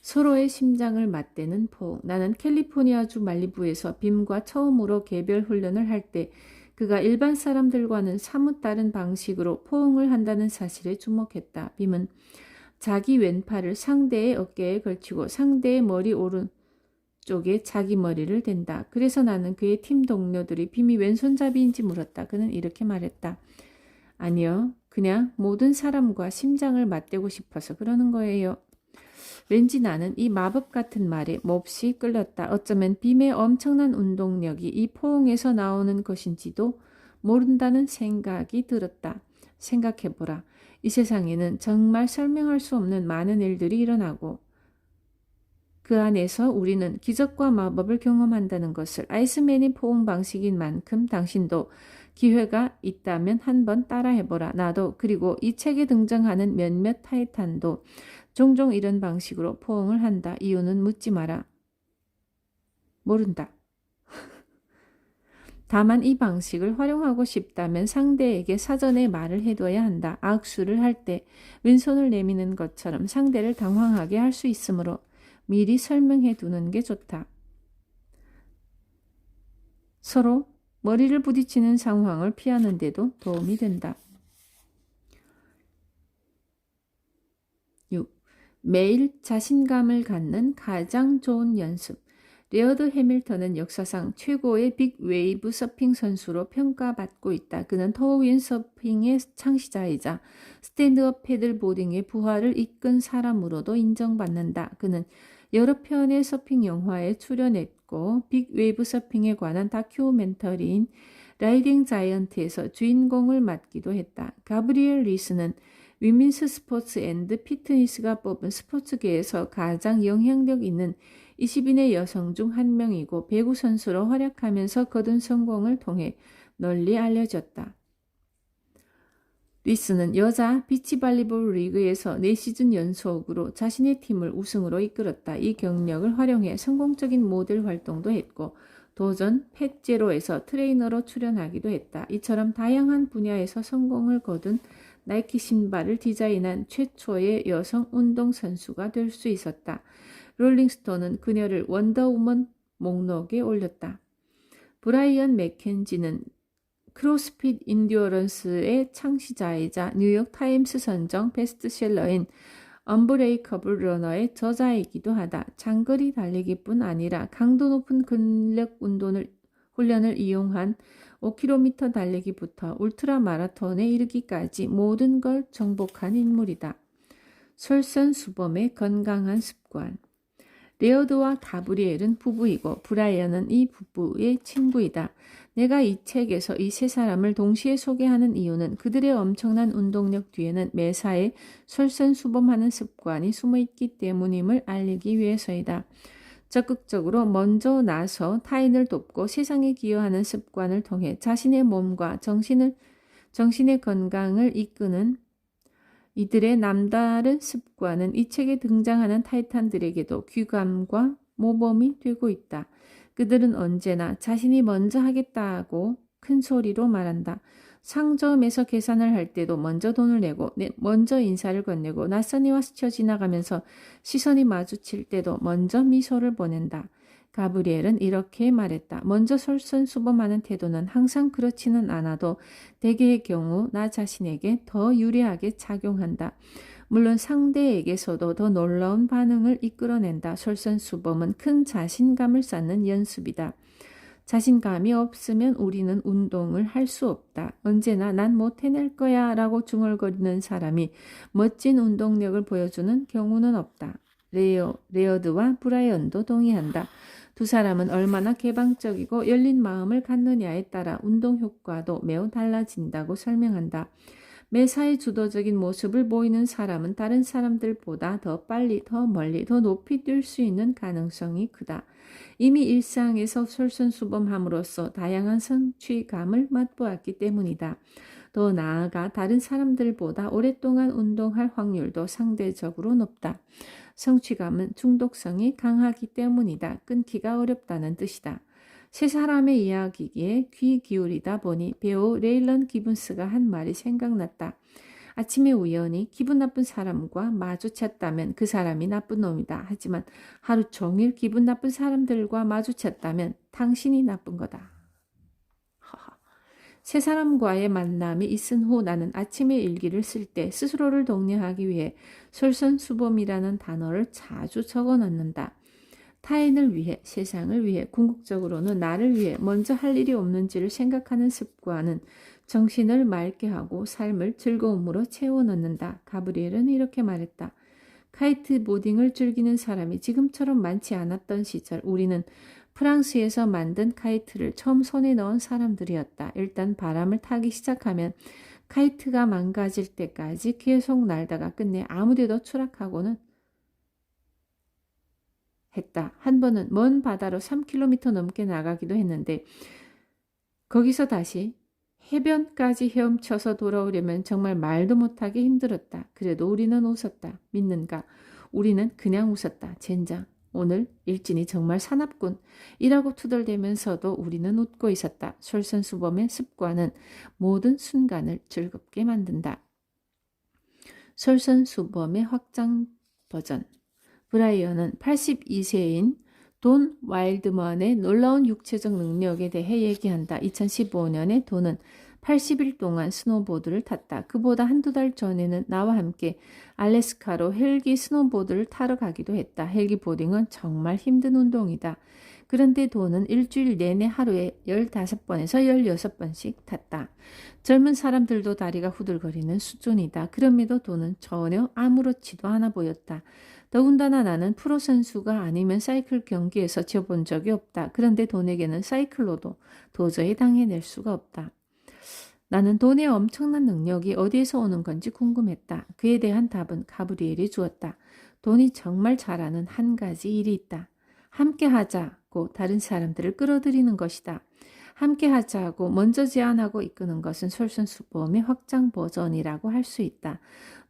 서로의 심장을 맞대는 포옹. 나는 캘리포니아주 말리부에서 빔과 처음으로 개별 훈련을 할 때 그가 일반 사람들과는 사뭇 다른 방식으로 포옹을 한다는 사실에 주목했다. 빔은 자기 왼팔을 상대의 어깨에 걸치고 상대의 머리 오른쪽에 자기 머리를 댄다. 그래서 나는 그의 팀 동료들이 빔이 왼손잡이인지 물었다. 그는 이렇게 말했다. 아니요. 그냥 모든 사람과 심장을 맞대고 싶어서 그러는 거예요. 왠지 나는 이 마법 같은 말에 몹시 끌렸다. 어쩌면 빔의 엄청난 운동력이 이 포옹에서 나오는 것인지도 모른다는 생각이 들었다. 생각해보라. 이 세상에는 정말 설명할 수 없는 많은 일들이 일어나고 그 안에서 우리는 기적과 마법을 경험한다는 것을 아이스맨이 포옹 방식인 만큼 당신도 기회가 있다면 한번 따라해보라. 나도 그리고 이 책에 등장하는 몇몇 타이탄도 종종 이런 방식으로 포옹을 한다. 이유는 묻지 마라. 모른다. 다만 이 방식을 활용하고 싶다면 상대에게 사전에 말을 해둬야 한다. 악수를 할 때 왼손을 내미는 것처럼 상대를 당황하게 할 수 있으므로 미리 설명해 두는 게 좋다. 서로 머리를 부딪히는 상황을 피하는 데도 도움이 된다. 6. 매일 자신감을 갖는 가장 좋은 연습. 레어드 해밀턴은 역사상 최고의 빅웨이브 서핑 선수로 평가받고 있다. 그는 터우윈 서핑의 창시자이자 스탠드업 패들보딩의 부활을 이끈 사람으로도 인정받는다. 그는 여러 편의 서핑 영화에 출연했고 빅웨이브 서핑에 관한 다큐멘터리인 라이딩 자이언트에서 주인공을 맡기도 했다. 가브리엘 리스는 위민스 스포츠 앤드 피트니스가 뽑은 스포츠계에서 가장 영향력 있는 20인의 여성 중 한 명이고 배구 선수로 활약하면서 거둔 성공을 통해 널리 알려졌다. 리스는 여자 비치발리볼 리그에서 4시즌 연속으로 자신의 팀을 우승으로 이끌었다. 이 경력을 활용해 성공적인 모델 활동도 했고 도전 펫제로에서 트레이너로 출연하기도 했다. 이처럼 다양한 분야에서 성공을 거둔 나이키 신발을 디자인한 최초의 여성 운동선수가 될 수 있었다. 롤링스톤은 그녀를 원더우먼 목록에 올렸다. 브라이언 맥켄지는 크로스핏 인듀어런스의 창시자이자 뉴욕 타임스 선정 베스트셀러인 언브레이커블 러너의 저자이기도 하다. 장거리 달리기뿐 아니라 강도 높은 근력 훈련을 이용한 5km 달리기부터 울트라 마라톤에 이르기까지 모든 걸 정복한 인물이다. 솔선수범의 건강한 습관. 레어드와 가브리엘은 부부이고 브라이언은 이 부부의 친구이다. 내가 이 책에서 이 세 사람을 동시에 소개하는 이유는 그들의 엄청난 운동력 뒤에는 매사에 솔선수범하는 습관이 숨어있기 때문임을 알리기 위해서이다. 적극적으로 먼저 나서 타인을 돕고 세상에 기여하는 습관을 통해 자신의 몸과 정신의 건강을 이끄는 이들의 남다른 습관은 이 책에 등장하는 타이탄들에게도 귀감과 모범이 되고 있다. 그들은 언제나 자신이 먼저 하겠다고 큰 소리로 말한다. 상점에서 계산을 할 때도 먼저 돈을 내고 먼저 인사를 건네고 낯선 이와 스쳐 지나가면서 시선이 마주칠 때도 먼저 미소를 보낸다. 가브리엘은 이렇게 말했다. 먼저 솔선수범하는 태도는 항상 그렇지는 않아도 대개의 경우 나 자신에게 더 유리하게 작용한다. 물론 상대에게서도 더 놀라운 반응을 이끌어낸다. 솔선수범은 큰 자신감을 쌓는 연습이다. 자신감이 없으면 우리는 운동을 할 수 없다. 언제나 난 못 해낼 거야 라고 중얼거리는 사람이 멋진 운동력을 보여주는 경우는 없다. 레어드와 브라이언도 동의한다. 두 사람은 얼마나 개방적이고 열린 마음을 갖느냐에 따라 운동 효과도 매우 달라진다고 설명한다. 매사에 주도적인 모습을 보이는 사람은 다른 사람들보다 더 빨리, 더 멀리, 더 높이 뛸 수 있는 가능성이 크다. 이미 일상에서 솔선수범함으로써 다양한 성취감을 맛보았기 때문이다. 더 나아가 다른 사람들보다 오랫동안 운동할 확률도 상대적으로 높다. 성취감은 중독성이 강하기 때문이다. 끊기가 어렵다는 뜻이다. 세 사람의 이야기에 귀 기울이다 보니 배우 레일런 기븐스가 한 말이 생각났다. 아침에 우연히 기분 나쁜 사람과 마주쳤다면 그 사람이 나쁜 놈이다. 하지만 하루 종일 기분 나쁜 사람들과 마주쳤다면 당신이 나쁜 거다. 세 사람과의 만남이 있은 후 나는 아침에 일기를 쓸 때 스스로를 독려하기 위해 솔선수범이라는 단어를 자주 적어 넣는다. 타인을 위해, 세상을 위해, 궁극적으로는 나를 위해 먼저 할 일이 없는지를 생각하는 습관은 정신을 맑게 하고 삶을 즐거움으로 채워 넣는다. 가브리엘은 이렇게 말했다. 카이트보딩을 즐기는 사람이 지금처럼 많지 않았던 시절 우리는 프랑스에서 만든 카이트를 처음 손에 넣은 사람들이었다. 일단 바람을 타기 시작하면 카이트가 망가질 때까지 계속 날다가 끝내 아무데도 추락하고는 했다. 한 번은 먼 바다로 3km 넘게 나가기도 했는데 거기서 다시 해변까지 헤엄쳐서 돌아오려면 정말 말도 못하게 힘들었다. 그래도 우리는 웃었다. 믿는가? 우리는 그냥 웃었다. 젠장. 오늘 일진이 정말 사납군. 이라고 투덜대면서도 우리는 웃고 있었다. 솔선수범의 습관은 모든 순간을 즐겁게 만든다. 솔선수범의 확장 버전. 브라이언은 82세인 돈 와일드먼의 놀라운 육체적 능력에 대해 얘기한다. 2015년에 돈은 80일 동안 스노보드를 탔다. 그보다 한두 달 전에는 나와 함께 알래스카로 헬기 스노보드를 타러 가기도 했다. 헬기 보딩은 정말 힘든 운동이다. 그런데 돈은 일주일 내내 하루에 15번에서 16번씩 탔다. 젊은 사람들도 다리가 후들거리는 수준이다. 그럼에도 돈은 전혀 아무렇지도 않아 보였다. 더군다나 나는 프로 선수가 아니면 사이클 경기에서 져본 적이 없다. 그런데 돈에게는 사이클로도 도저히 당해낼 수가 없다. 나는 돈의 엄청난 능력이 어디에서 오는 건지 궁금했다. 그에 대한 답은 가브리엘이 주었다. 돈이 정말 잘하는 한 가지 일이 있다. 함께 하자고 다른 사람들을 끌어들이는 것이다. 함께 하자고 먼저 제안하고 이끄는 것은 솔선수범의 확장 버전이라고 할 수 있다.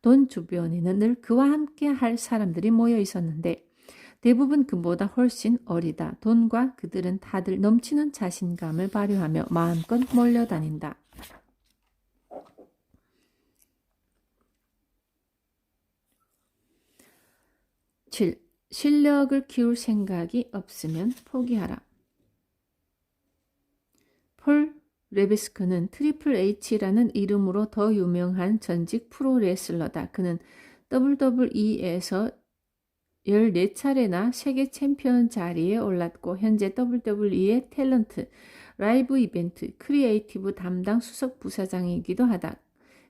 돈 주변에는 늘 그와 함께 할 사람들이 모여 있었는데 대부분 그보다 훨씬 어리다. 돈과 그들은 다들 넘치는 자신감을 발휘하며 마음껏 몰려다닌다. 7. 실력을 키울 생각이 없으면 포기하라. 폴 레베스크는 트리플 H라는 이름으로 더 유명한 전직 프로 레슬러다. 그는 WWE에서 14차례나 세계 챔피언 자리에 올랐고 현재 WWE의 탤런트, 라이브 이벤트, 크리에이티브 담당 수석 부사장이기도 하다.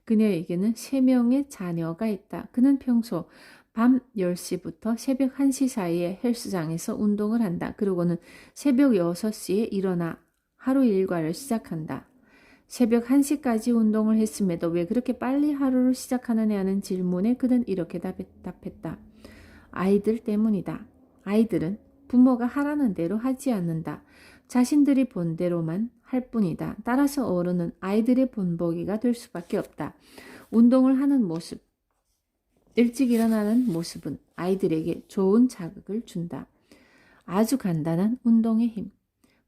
그녀에게는 3명의 자녀가 있다. 그는 평소 밤 10시부터 새벽 1시 사이에 헬스장에서 운동을 한다. 그러고는 새벽 6시에 일어나 하루 일과를 시작한다. 새벽 1시까지 운동을 했음에도 왜 그렇게 빨리 하루를 시작하느냐는 질문에 그는 이렇게 답했다. 아이들 때문이다. 아이들은 부모가 하라는 대로 하지 않는다. 자신들이 본 대로만 할 뿐이다. 따라서 어른은 아이들의 본보기가 될 수밖에 없다. 운동을 하는 모습, 일찍 일어나는 모습은 아이들에게 좋은 자극을 준다. 아주 간단한 운동의 힘.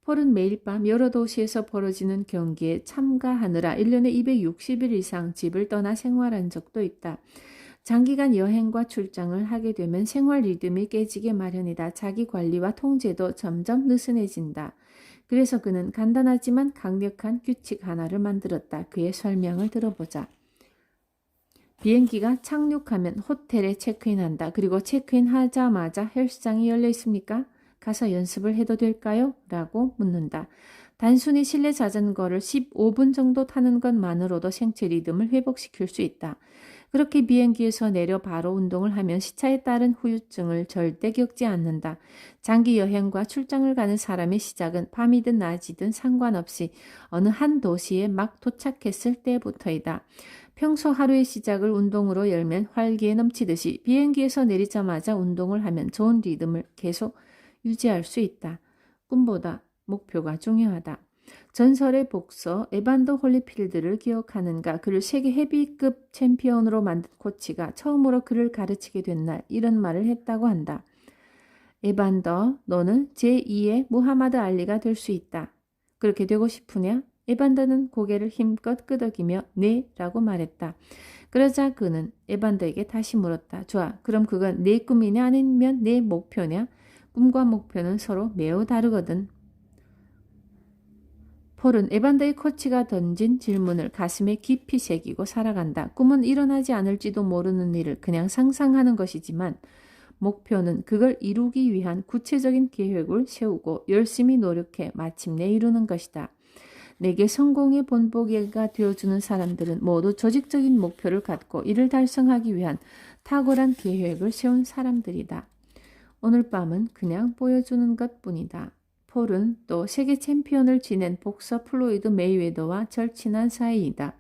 폴은 매일 밤 여러 도시에서 벌어지는 경기에 참가하느라 1년에 260일 이상 집을 떠나 생활한 적도 있다. 장기간 여행과 출장을 하게 되면 생활 리듬이 깨지게 마련이다. 자기 관리와 통제도 점점 느슨해진다. 그래서 그는 간단하지만 강력한 규칙 하나를 만들었다. 그의 설명을 들어보자. 비행기가 착륙하면 호텔에 체크인한다. 그리고 체크인하자마자 헬스장이 열려 있습니까? 가서 연습을 해도 될까요? 라고 묻는다. 단순히 실내 자전거를 15분 정도 타는 것만으로도 생체 리듬을 회복시킬 수 있다. 그렇게 비행기에서 내려 바로 운동을 하면 시차에 따른 후유증을 절대 겪지 않는다. 장기 여행과 출장을 가는 사람의 시작은 밤이든 낮이든 상관없이 어느 한 도시에 막 도착했을 때부터이다. 평소 하루의 시작을 운동으로 열면 활기에 넘치듯이 비행기에서 내리자마자 운동을 하면 좋은 리듬을 계속 유지할 수 있다. 꿈보다 목표가 중요하다. 전설의 복서 에반더 홀리필드를 기억하는가? 그를 세계 헤비급 챔피언으로 만든 코치가 처음으로 그를 가르치게 된 날 이런 말을 했다고 한다. 에반더, 너는 제2의 무하마드 알리가 될 수 있다. 그렇게 되고 싶으냐? 에반더는 고개를 힘껏 끄덕이며 네 라고 말했다. 그러자 그는 에반더에게 다시 물었다. 좋아, 그럼 그건 내 꿈이냐 아니면 내 목표냐? 꿈과 목표는 서로 매우 다르거든. 폴은 에반더의 코치가 던진 질문을 가슴에 깊이 새기고 살아간다. 꿈은 일어나지 않을지도 모르는 일을 그냥 상상하는 것이지만 목표는 그걸 이루기 위한 구체적인 계획을 세우고 열심히 노력해 마침내 이루는 것이다. 내게 성공의 본보기가 되어주는 사람들은 모두 조직적인 목표를 갖고 이를 달성하기 위한 탁월한 계획을 세운 사람들이다. 오늘 밤은 그냥 보여주는 것뿐이다. 폴은 또 세계 챔피언을 지낸 복서 플로이드 메이웨더와 절친한 사이이다.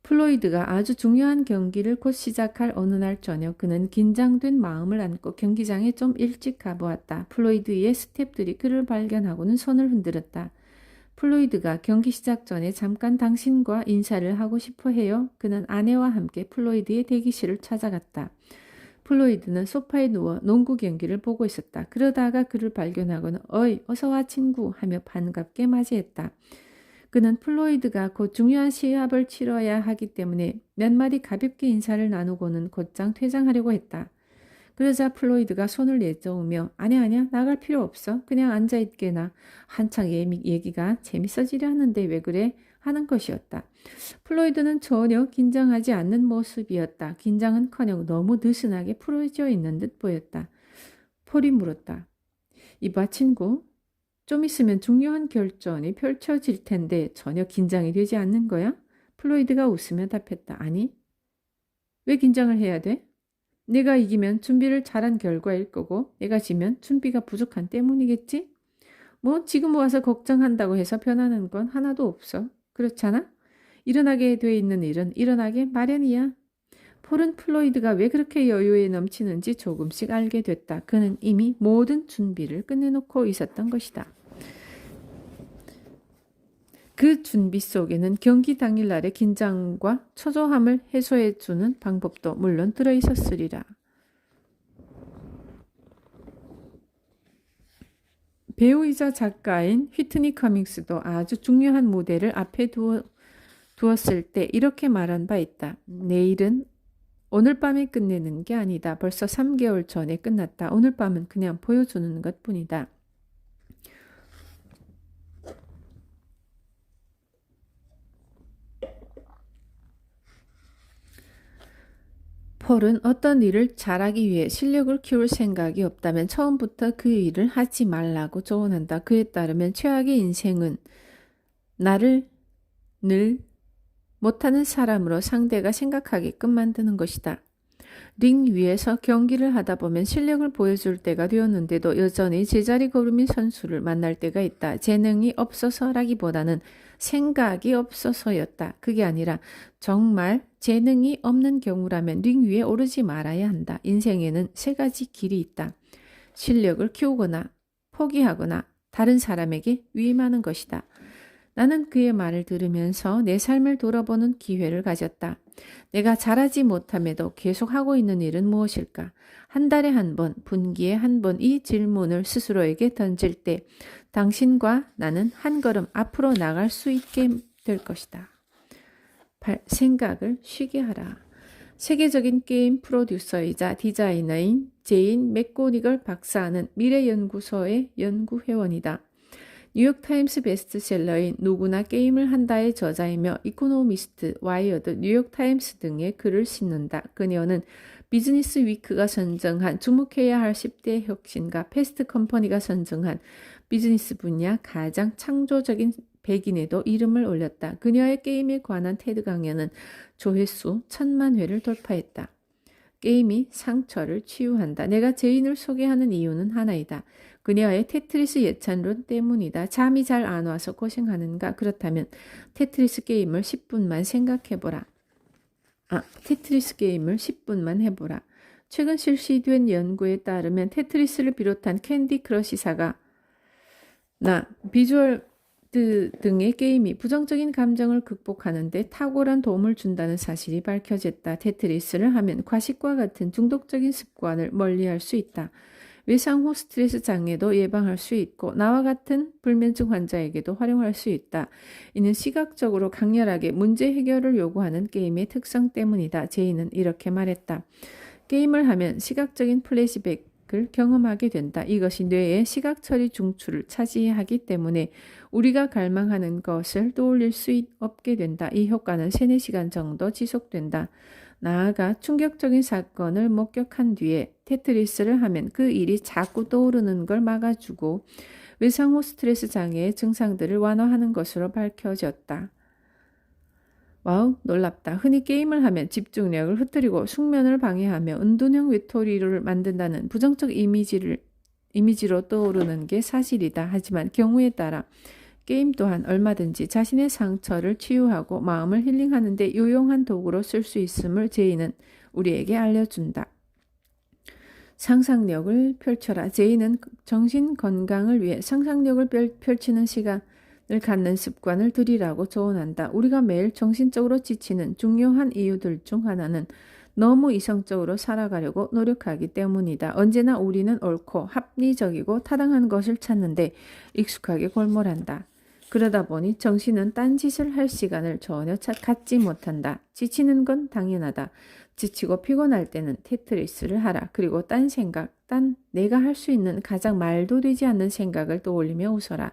플로이드가 아주 중요한 경기를 곧 시작할 어느 날 저녁 그는 긴장된 마음을 안고 경기장에 좀 일찍 가보았다. 플로이드의 스태프들이 그를 발견하고는 손을 흔들었다. 플로이드가 경기 시작 전에 잠깐 당신과 인사를 하고 싶어 해요. 그는 아내와 함께 플로이드의 대기실을 찾아갔다. 플로이드는 소파에 누워 농구 경기를 보고 있었다. 그러다가 그를 발견하고는 어이 어서와 친구 하며 반갑게 맞이했다. 그는 플로이드가 곧 중요한 시합을 치러야 하기 때문에 몇 마디 가볍게 인사를 나누고는 곧장 퇴장하려고 했다. 그러자 플로이드가 손을 내저으며 아니야 나갈 필요 없어. 그냥 앉아있게나. 한창 얘기가 재밌어지려 하는데 왜 그래? 하는 것이었다. 플로이드는 전혀 긴장하지 않는 모습이었다. 긴장은커녕 너무 느슨하게 풀어져 있는 듯 보였다. 폴이 물었다. 이봐 친구, 좀 있으면 중요한 결전이 펼쳐질 텐데 전혀 긴장이 되지 않는 거야? 플로이드가 웃으며 답했다. 아니, 왜 긴장을 해야 돼? 내가 이기면 준비를 잘한 결과일 거고 내가 지면 준비가 부족한 때문이겠지? 뭐 지금 와서 걱정한다고 해서 변하는 건 하나도 없어. 그렇잖아? 일어나게 돼 있는 일은 일어나게 마련이야. 폴은 플로이드가 왜 그렇게 여유에 넘치는지 조금씩 알게 됐다. 그는 이미 모든 준비를 끝내놓고 있었던 것이다. 그 준비 속에는 경기 당일날의 긴장과 초조함을 해소해주는 방법도 물론 들어있었으리라. 배우이자 작가인 휘트니 커밍스도 아주 중요한 무대를 앞에 두었을 때 이렇게 말한 바 있다. 내일은 오늘 밤에 끝내는 게 아니다. 벌써 3개월 전에 끝났다. 오늘 밤은 그냥 보여주는 것뿐이다. 폴은 어떤 일을 잘하기 위해 실력을 키울 생각이 없다면 처음부터 그 일을 하지 말라고 조언한다. 그에 따르면 최악의 인생은 나를 늘 못하는 사람으로 상대가 생각하게끔 만드는 것이다. 링 위에서 경기를 하다 보면 실력을 보여줄 때가 되었는데도 여전히 제자리 걸음인 선수를 만날 때가 있다. 재능이 없어서라기보다는 생각이 없어서였다. 그게 아니라 정말 재능이 없는 경우라면 링 위에 오르지 말아야 한다. 인생에는 3가지 길이 있다. 실력을 키우거나 포기하거나 다른 사람에게 위임하는 것이다. 나는 그의 말을 들으면서 내 삶을 돌아보는 기회를 가졌다. 내가 잘하지 못함에도 계속하고 있는 일은 무엇일까? 한 달에 한 번, 분기에 한 번 이 질문을 스스로에게 던질 때 당신과 나는 한 걸음 앞으로 나갈 수 있게 될 것이다. 생각을 쉬게 하라. 세계적인 게임 프로듀서이자 디자이너인 제인 맥고니걸 박사는 미래연구소의 연구회원이다. 뉴욕타임스 베스트셀러인 누구나 게임을 한다의 저자이며 이코노미스트, 와이어드, 뉴욕타임스 등의 글을 싣는다. 그녀는 비즈니스 위크가 선정한 주목해야 할 10대 혁신가, 패스트 컴퍼니가 선정한 비즈니스 분야 가장 창조적인 백인에도 이름을 올렸다. 그녀의 게임에 관한 테드 강연은 조회수 1000만 회를 돌파했다. 게임이 상처를 치유한다. 내가 제인을 소개하는 이유는 하나이다. 그녀의 테트리스 예찬론 때문이다. 잠이 잘 안 와서 고생하는가? 그렇다면 테트리스 게임을 10분만 생각해보라. 테트리스 게임을 10분만 해보라. 최근 실시된 연구에 따르면 테트리스를 비롯한 캔디 크러시사가 비주얼 등의 게임이 부정적인 감정을 극복하는 데 탁월한 도움을 준다는 사실이 밝혀졌다. 테트리스를 하면 과식과 같은 중독적인 습관을 멀리할 수 있다. 외상 후 스트레스 장애도 예방할 수 있고 나와 같은 불면증 환자에게도 활용할 수 있다. 이는 시각적으로 강렬하게 문제 해결을 요구하는 게임의 특성 때문이다. 제이는 이렇게 말했다. 게임을 하면 시각적인 플래시백을 경험하게 된다. 이것이 뇌의 시각처리 중추를 차지하기 때문에 우리가 갈망하는 것을 떠올릴 수 없게 된다. 이 효과는 3-4시간 정도 지속된다. 나아가 충격적인 사건을 목격한 뒤에 테트리스를 하면 그 일이 자꾸 떠오르는 걸 막아주고 외상 후 스트레스 장애의 증상들을 완화하는 것으로 밝혀졌다. 와우, 놀랍다. 흔히 게임을 하면 집중력을 흐트리고 숙면을 방해하며 은둔형 외톨이를 만든다는 부정적 이미지로 떠오르는 게 사실이다. 하지만 경우에 따라 게임 또한 얼마든지 자신의 상처를 치유하고 마음을 힐링하는 데 유용한 도구로 쓸 수 있음을 제이는 우리에게 알려준다. 상상력을 펼쳐라. 제이는 정신 건강을 위해 상상력을 펼치는 시간을 갖는 습관을 들이라고 조언한다. 우리가 매일 정신적으로 지치는 중요한 이유들 중 하나는 너무 이성적으로 살아가려고 노력하기 때문이다. 언제나 우리는 옳고 합리적이고 타당한 것을 찾는데 익숙하게 골몰한다. 그러다 보니 정신은 딴짓을 할 시간을 전혀 갖지 못한다. 지치는 건 당연하다. 지치고 피곤할 때는 테트리스를 하라. 그리고 딴 내가 할 수 있는 가장 말도 되지 않는 생각을 떠올리며 웃어라.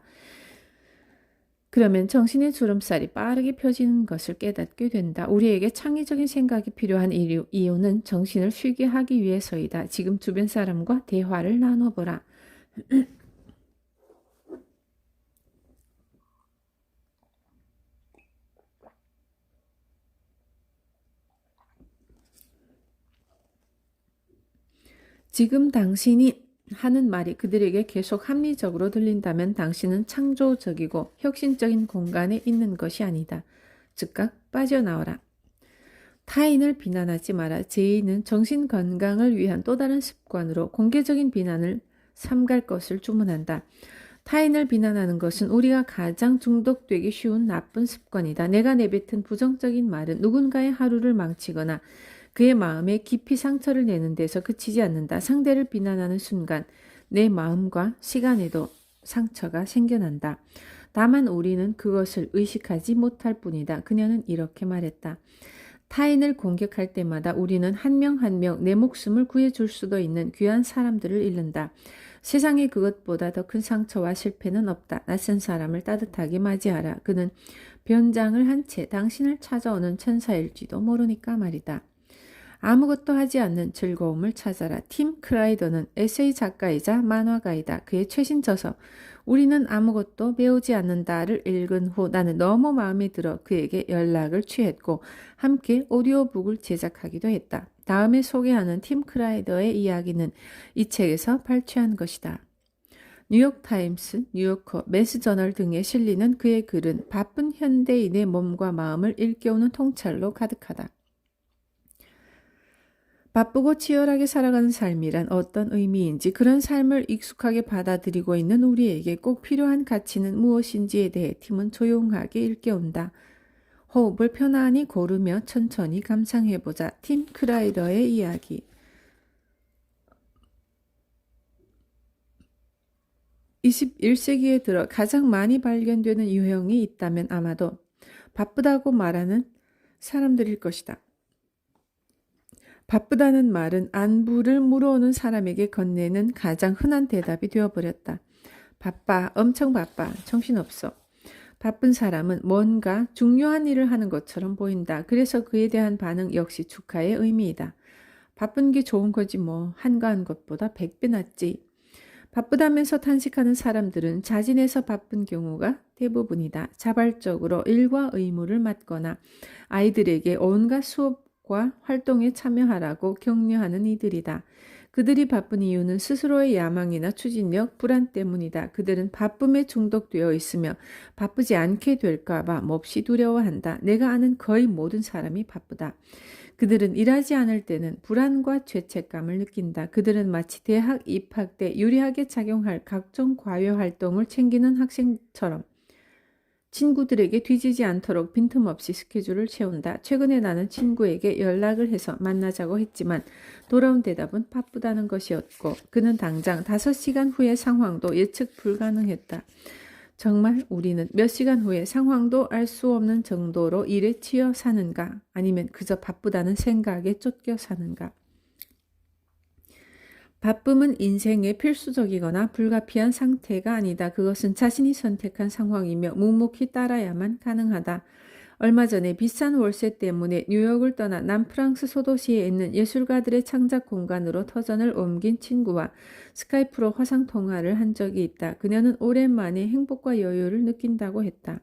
그러면 정신의 주름살이 빠르게 펴지는 것을 깨닫게 된다. 우리에게 창의적인 생각이 필요한 이유는 정신을 쉬게 하기 위해서이다. 지금 주변 사람과 대화를 나눠보라. 지금 당신이 하는 말이 그들에게 계속 합리적으로 들린다면 당신은 창조적이고 혁신적인 공간에 있는 것이 아니다. 즉각 빠져나와라. 타인을 비난하지 마라. 제이는 정신 건강을 위한 또 다른 습관으로 공개적인 비난을 삼갈 것을 주문한다. 타인을 비난하는 것은 우리가 가장 중독되기 쉬운 나쁜 습관이다. 내가 내뱉은 부정적인 말은 누군가의 하루를 망치거나 그의 마음에 깊이 상처를 내는 데서 그치지 않는다. 상대를 비난하는 순간 내 마음과 시간에도 상처가 생겨난다. 다만 우리는 그것을 의식하지 못할 뿐이다. 그녀는 이렇게 말했다. 타인을 공격할 때마다 우리는 한 명 한 명 내 목숨을 구해줄 수도 있는 귀한 사람들을 잃는다. 세상에 그것보다 더 큰 상처와 실패는 없다. 낯선 사람을 따뜻하게 맞이하라. 그는 변장을 한 채 당신을 찾아오는 천사일지도 모르니까 말이다. 아무것도 하지 않는 즐거움을 찾아라. 팀 크라이더는 에세이 작가이자 만화가이다. 그의 최신 저서 우리는 아무것도 배우지 않는다를 읽은 후 나는 너무 마음에 들어 그에게 연락을 취했고 함께 오디오북을 제작하기도 했다. 다음에 소개하는 팀 크라이더의 이야기는 이 책에서 발췌한 것이다. 뉴욕타임스, 뉴요커, 매스저널 등에 실리는 그의 글은 바쁜 현대인의 몸과 마음을 일깨우는 통찰로 가득하다. 바쁘고 치열하게 살아가는 삶이란 어떤 의미인지 그런 삶을 익숙하게 받아들이고 있는 우리에게 꼭 필요한 가치는 무엇인지에 대해 팀은 조용하게 일깨운다. 호흡을 편안히 고르며 천천히 감상해보자. 팀 크라이더의 이야기. 21세기에 들어 가장 많이 발견되는 유형이 있다면 아마도 바쁘다고 말하는 사람들일 것이다. 바쁘다는 말은 안부를 물어오는 사람에게 건네는 가장 흔한 대답이 되어버렸다. 바빠, 엄청 바빠, 정신없어. 바쁜 사람은 뭔가 중요한 일을 하는 것처럼 보인다. 그래서 그에 대한 반응 역시 축하의 의미이다. 바쁜 게 좋은 거지 뭐, 한가한 것보다 100배 낫지. 바쁘다면서 탄식하는 사람들은 자진해서 바쁜 경우가 대부분이다. 자발적으로 일과 의무를 맡거나 아이들에게 온갖 수업과 활동에 참여하라고 격려하는 이들이다. 그들이 바쁜 이유는 스스로의 야망이나 추진력, 불안 때문이다. 그들은 바쁨에 중독되어 있으며 바쁘지 않게 될까봐 몹시 두려워한다. 내가 아는 거의 모든 사람이 바쁘다. 그들은 일하지 않을 때는 불안과 죄책감을 느낀다. 그들은 마치 대학 입학 때 유리하게 작용할 각종 과외 활동을 챙기는 학생처럼 친구들에게 뒤지지 않도록 빈틈없이 스케줄을 채운다. 최근에 나는 친구에게 연락을 해서 만나자고 했지만 돌아온 대답은 바쁘다는 것이었고 그는 당장 5시간 후의 상황도 예측 불가능했다. 정말 우리는 몇 시간 후에 상황도 알 수 없는 정도로 일에 치여 사는가? 아니면 그저 바쁘다는 생각에 쫓겨 사는가? 바쁨은 인생의 필수적이거나 불가피한 상태가 아니다. 그것은 자신이 선택한 상황이며 묵묵히 따라야만 가능하다. 얼마 전에 비싼 월세 때문에 뉴욕을 떠나 남프랑스 소도시에 있는 예술가들의 창작 공간으로 터전을 옮긴 친구와 스카이프로 화상통화를 한 적이 있다. 그녀는 오랜만에 행복과 여유를 느낀다고 했다.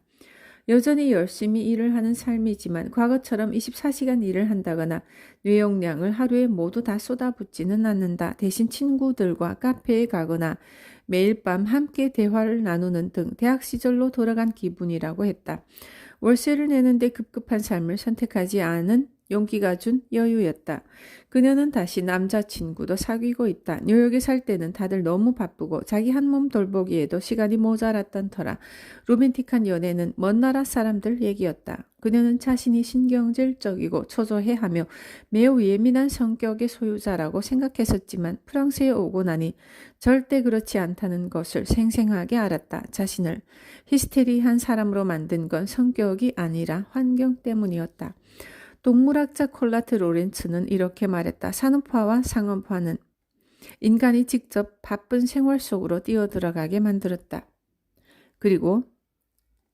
여전히 열심히 일을 하는 삶이지만 과거처럼 24시간 일을 한다거나 뇌용량을 하루에 모두 다 쏟아붓지는 않는다. 대신 친구들과 카페에 가거나 매일 밤 함께 대화를 나누는 등 대학 시절로 돌아간 기분이라고 했다. 월세를 내는데 급급한 삶을 선택하지 않은 용기가 준 여유였다. 그녀는 다시 남자친구도 사귀고 있다. 뉴욕에 살 때는 다들 너무 바쁘고 자기 한 몸 돌보기에도 시간이 모자랐던 터라 로맨틱한 연애는 먼 나라 사람들 얘기였다. 그녀는 자신이 신경질적이고 초조해하며 매우 예민한 성격의 소유자라고 생각했었지만 프랑스에 오고 나니 절대 그렇지 않다는 것을 생생하게 알았다. 자신을 히스테리한 사람으로 만든 건 성격이 아니라 환경 때문이었다. 동물학자 콜라트 로렌츠는 이렇게 말했다. 산업화와 상업화는 인간이 직접 바쁜 생활 속으로 뛰어들어가게 만들었다. 그리고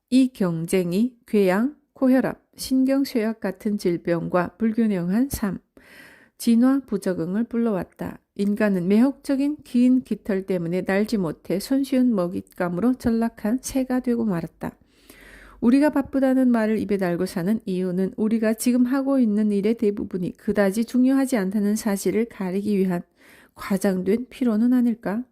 이 경쟁이 궤양, 고혈압, 신경쇠약 같은 질병과 불균형한 삶, 진화 부적응을 불러왔다. 인간은 매혹적인 긴 깃털 때문에 날지 못해 손쉬운 먹잇감으로 전락한 새가 되고 말았다. 우리가 바쁘다는 말을 입에 달고 사는 이유는 우리가 지금 하고 있는 일의 대부분이 그다지 중요하지 않다는 사실을 가리기 위한 과장된 피로는 아닐까?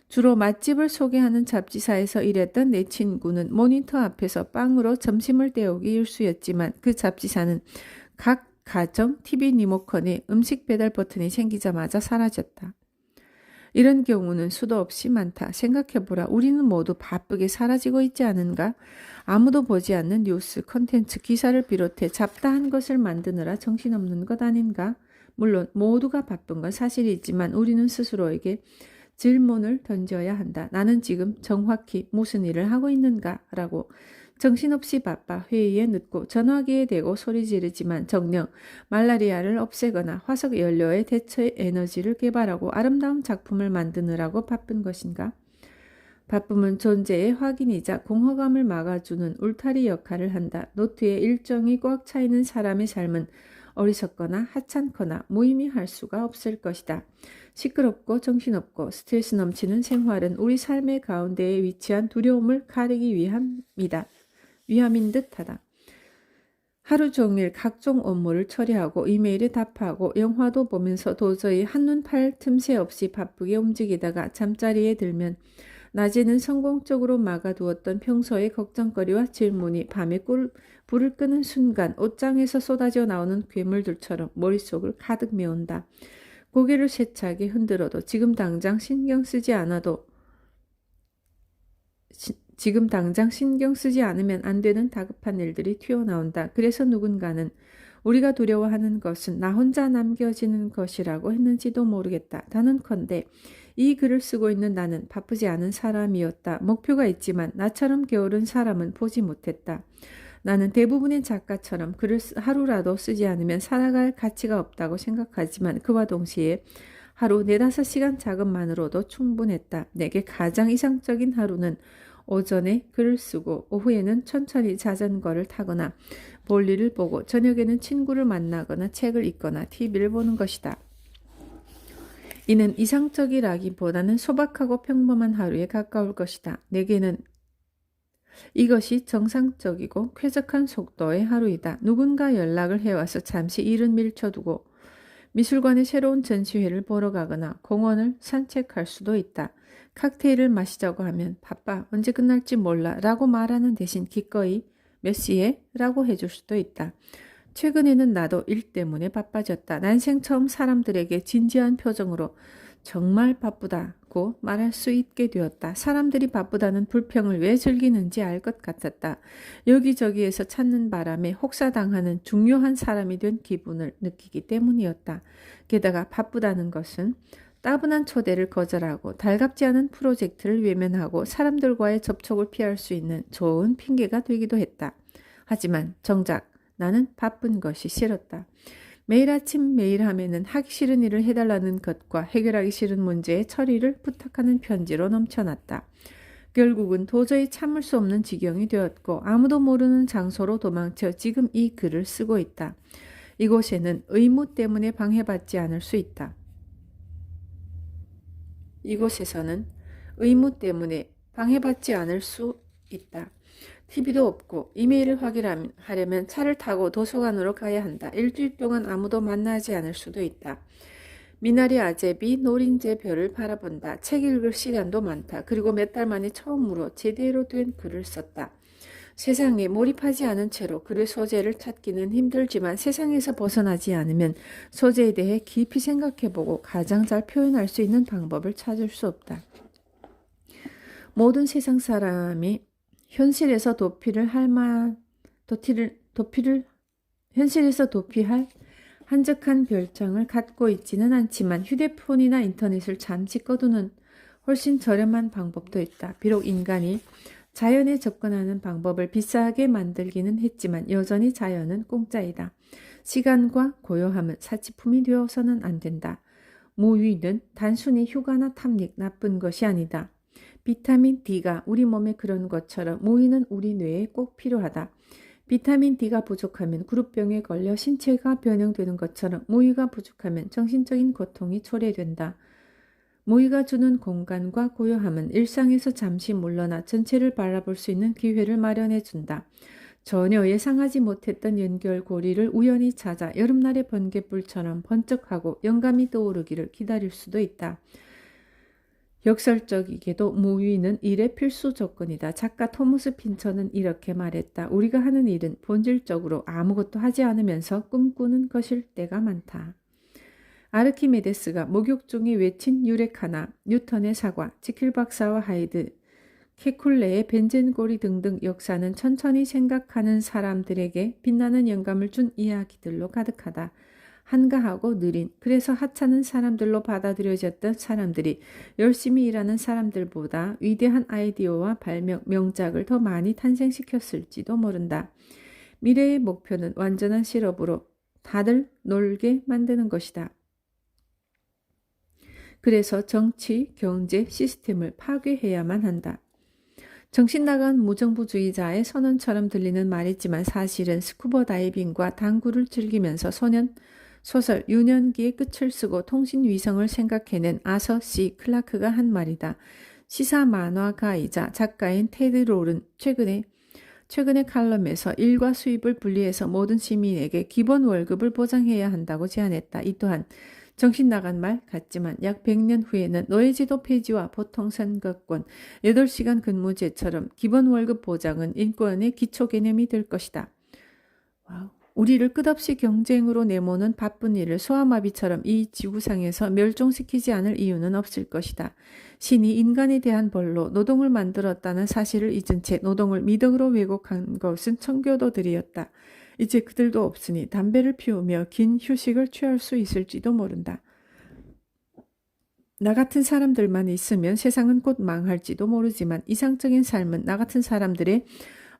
주로 맛집을 소개하는 잡지사에서 일했던 내 친구는 모니터 앞에서 빵으로 점심을 때우기 일쑤였지만 그 잡지사는 각 가정 TV 리모컨에 음식 배달 버튼이 생기자마자 사라졌다. 이런 경우는 수도 없이 많다. 생각해보라. 우리는 모두 바쁘게 사라지고 있지 않은가? 아무도 보지 않는 뉴스, 컨텐츠, 기사를 비롯해 잡다한 것을 만드느라 정신없는 것 아닌가? 물론 모두가 바쁜 건 사실이지만 우리는 스스로에게 질문을 던져야 한다. 나는 지금 정확히 무슨 일을 하고 있는가? 라고. 정신없이 바빠 회의에 늦고 전화기에 대고 소리 지르지만 정녕 말라리아를 없애거나 화석 연료에 대처 에너지를 개발하고 아름다운 작품을 만드느라고 바쁜 것인가? 바쁨은 존재의 확인이자 공허감을 막아주는 울타리 역할을 한다. 노트에 일정이 꽉 차 있는 사람의 삶은 어리석거나 하찮거나 무의미할 수가 없을 것이다. 시끄럽고 정신없고 스트레스 넘치는 생활은 우리 삶의 가운데에 위치한 두려움을 가리기 위함인 듯하다. 하루 종일 각종 업무를 처리하고 이메일에 답하고 영화도 보면서 도저히 한눈 팔 틈새 없이 바쁘게 움직이다가 잠자리에 들면 낮에는 성공적으로 막아두었던 평소의 걱정거리와 질문이 밤에 불을 끄는 순간 옷장에서 쏟아져 나오는 괴물들처럼 머릿속을 가득 메운다. 고개를 세차게 흔들어도 지금 당장 신경 쓰지 않으면 안 되는 다급한 일들이 튀어나온다. 그래서 누군가는 우리가 두려워하는 것은 나 혼자 남겨지는 것이라고 했는지도 모르겠다. 단언컨대 이 글을 쓰고 있는 나는 바쁘지 않은 사람이었다. 목표가 있지만 나처럼 게으른 사람은 보지 못했다. 나는 대부분의 작가처럼 글을 하루라도 쓰지 않으면 살아갈 가치가 없다고 생각하지만 그와 동시에 하루 4-5시간 작업만으로도 충분했다. 내게 가장 이상적인 하루는 오전에 글을 쓰고 오후에는 천천히 자전거를 타거나 볼일을 보고 저녁에는 친구를 만나거나 책을 읽거나 TV를 보는 것이다. 이는 이상적이라기보다는 소박하고 평범한 하루에 가까울 것이다. 내게는 이것이 정상적이고 쾌적한 속도의 하루이다. 누군가 연락을 해와서 잠시 일은 밀쳐두고 미술관의 새로운 전시회를 보러 가거나 공원을 산책할 수도 있다. 칵테일을 마시자고 하면 바빠, 언제 끝날지 몰라 라고 말하는 대신 기꺼이 몇 시에? 라고 해줄 수도 있다. 최근에는 나도 일 때문에 바빠졌다. 난생 처음 사람들에게 진지한 표정으로 정말 바쁘다고 말할 수 있게 되었다. 사람들이 바쁘다는 불평을 왜 즐기는지 알 것 같았다. 여기저기에서 찾는 바람에 혹사당하는 중요한 사람이 된 기분을 느끼기 때문이었다. 게다가 바쁘다는 것은 따분한 초대를 거절하고 달갑지 않은 프로젝트를 외면하고 사람들과의 접촉을 피할 수 있는 좋은 핑계가 되기도 했다. 하지만 정작 나는 바쁜 것이 싫었다. 매일 아침 매일 하면은 하기 싫은 일을 해달라는 것과 해결하기 싫은 문제의 처리를 부탁하는 편지로 넘쳐났다. 결국은 도저히 참을 수 없는 지경이 되었고 아무도 모르는 장소로 도망쳐 지금 이 글을 쓰고 있다. 이곳에는 의무 때문에 방해받지 않을 수 있다. 이곳에서는 의무 때문에 방해받지 않을 수 있다. TV도 없고 이메일을 확인하려면 차를 타고 도서관으로 가야 한다. 일주일 동안 아무도 만나지 않을 수도 있다. 미나리 아제비 노린재 별을 바라본다. 책 읽을 시간도 많다. 그리고 몇 달 만에 처음으로 제대로 된 글을 썼다. 세상에 몰입하지 않은 채로 글의 소재를 찾기는 힘들지만 세상에서 벗어나지 않으면 소재에 대해 깊이 생각해보고 가장 잘 표현할 수 있는 방법을 찾을 수 없다. 모든 세상 사람이 현실에서 현실에서 도피할 한적한 별장을 갖고 있지는 않지만 휴대폰이나 인터넷을 잠시 꺼두는 훨씬 저렴한 방법도 있다. 비록 인간이 자연에 접근하는 방법을 비싸게 만들기는 했지만 여전히 자연은 공짜이다. 시간과 고요함은 사치품이 되어서는 안 된다. 무위는 단순히 휴가나 탐닉 나쁜 것이 아니다. 비타민 D가 우리 몸에 그런 것처럼 무위는 우리 뇌에 꼭 필요하다. 비타민 D가 부족하면 그룹병에 걸려 신체가 변형되는 것처럼 무위가 부족하면 정신적인 고통이 초래된다. 무위가 주는 공간과 고요함은 일상에서 잠시 물러나 전체를 바라볼 수 있는 기회를 마련해 준다. 전혀 예상하지 못했던 연결고리를 우연히 찾아 여름날의 번갯불처럼 번쩍하고 영감이 떠오르기를 기다릴 수도 있다. 역설적이게도 무위는 일의 필수 조건이다. 작가 토머스 핀처는 이렇게 말했다. 우리가 하는 일은 본질적으로 아무것도 하지 않으면서 꿈꾸는 것일 때가 많다. 아르키메데스가 목욕 중에 외친 유레카나, 뉴턴의 사과, 지킬 박사와 하이드, 케쿨레의 벤젠고리 등등 역사는 천천히 생각하는 사람들에게 빛나는 영감을 준 이야기들로 가득하다. 한가하고 느린, 그래서 하찮은 사람들로 받아들여졌던 사람들이 열심히 일하는 사람들보다 위대한 아이디어와 발명, 명작을 더 많이 탄생시켰을지도 모른다. 미래의 목표는 완전한 실업으로 다들 놀게 만드는 것이다. 그래서 정치, 경제, 시스템을 파괴해야만 한다. 정신나간 무정부주의자의 선언처럼 들리는 말이지만 사실은 스쿠버 다이빙과 당구를 즐기면서 소설 유년기의 끝을 쓰고 통신위성을 생각해낸 아서 C. 클라크가 한 말이다. 시사 만화가이자 작가인 테드 롤은 최근에 칼럼에서 일과 수입을 분리해서 모든 시민에게 기본 월급을 보장해야 한다고 제안했다. 이 또한 정신나간 말 같지만 약 100년 후에는 노예제도 폐지와 보통선거권, 8시간 근무제처럼 기본 월급 보장은 인권의 기초 개념이 될 것이다. 와우. 우리를 끝없이 경쟁으로 내모는 바쁜 일을 소아마비처럼 이 지구상에서 멸종시키지 않을 이유는 없을 것이다. 신이 인간에 대한 벌로 노동을 만들었다는 사실을 잊은 채 노동을 미덕으로 왜곡한 것은 청교도들이었다. 이제 그들도 없으니 담배를 피우며 긴 휴식을 취할 수 있을지도 모른다. 나 같은 사람들만 있으면 세상은 곧 망할지도 모르지만 이상적인 삶은 나 같은 사람들의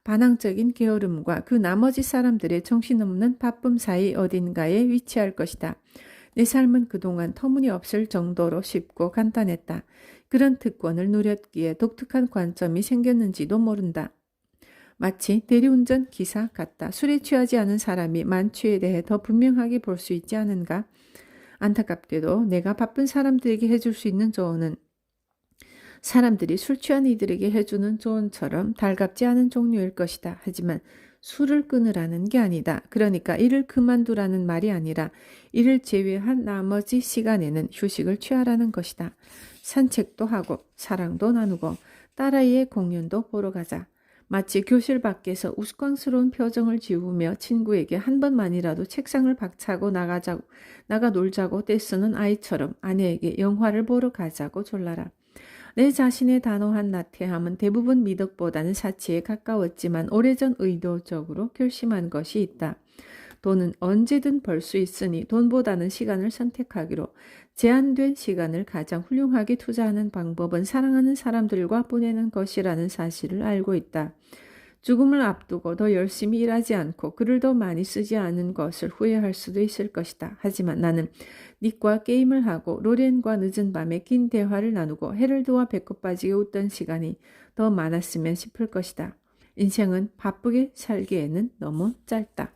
반항적인 게으름과 그 나머지 사람들의 정신없는 바쁨 사이 어딘가에 위치할 것이다. 내 삶은 그동안 터무니없을 정도로 쉽고 간단했다. 그런 특권을 누렸기에 독특한 관점이 생겼는지도 모른다. 마치 대리운전 기사 같다. 술에 취하지 않은 사람이 만취에 대해 더 분명하게 볼 수 있지 않은가? 안타깝게도 내가 바쁜 사람들에게 해줄 수 있는 조언은 사람들이 술 취한 이들에게 해주는 조언처럼 달갑지 않은 종류일 것이다. 하지만 술을 끊으라는 게 아니다. 그러니까 일을 그만두라는 말이 아니라 일을 제외한 나머지 시간에는 휴식을 취하라는 것이다. 산책도 하고 사랑도 나누고 딸아이의 공연도 보러 가자. 마치 교실 밖에서 우스꽝스러운 표정을 지우며 친구에게 한 번만이라도 책상을 박차고 나가 놀자고 떼쓰는 아이처럼 아내에게 영화를 보러 가자고 졸라라. 내 자신의 단호한 나태함은 대부분 미덕보다는 사치에 가까웠지만 오래전 의도적으로 결심한 것이 있다. 돈은 언제든 벌 수 있으니 돈보다는 시간을 선택하기로, 제한된 시간을 가장 훌륭하게 투자하는 방법은 사랑하는 사람들과 보내는 것이라는 사실을 알고 있다. 죽음을 앞두고 더 열심히 일하지 않고 글을 더 많이 쓰지 않은 것을 후회할 수도 있을 것이다. 하지만 나는 닉과 게임을 하고 로렌과 늦은 밤에 긴 대화를 나누고 헤럴드와 배꼽 빠지게 웃던 시간이 더 많았으면 싶을 것이다. 인생은 바쁘게 살기에는 너무 짧다.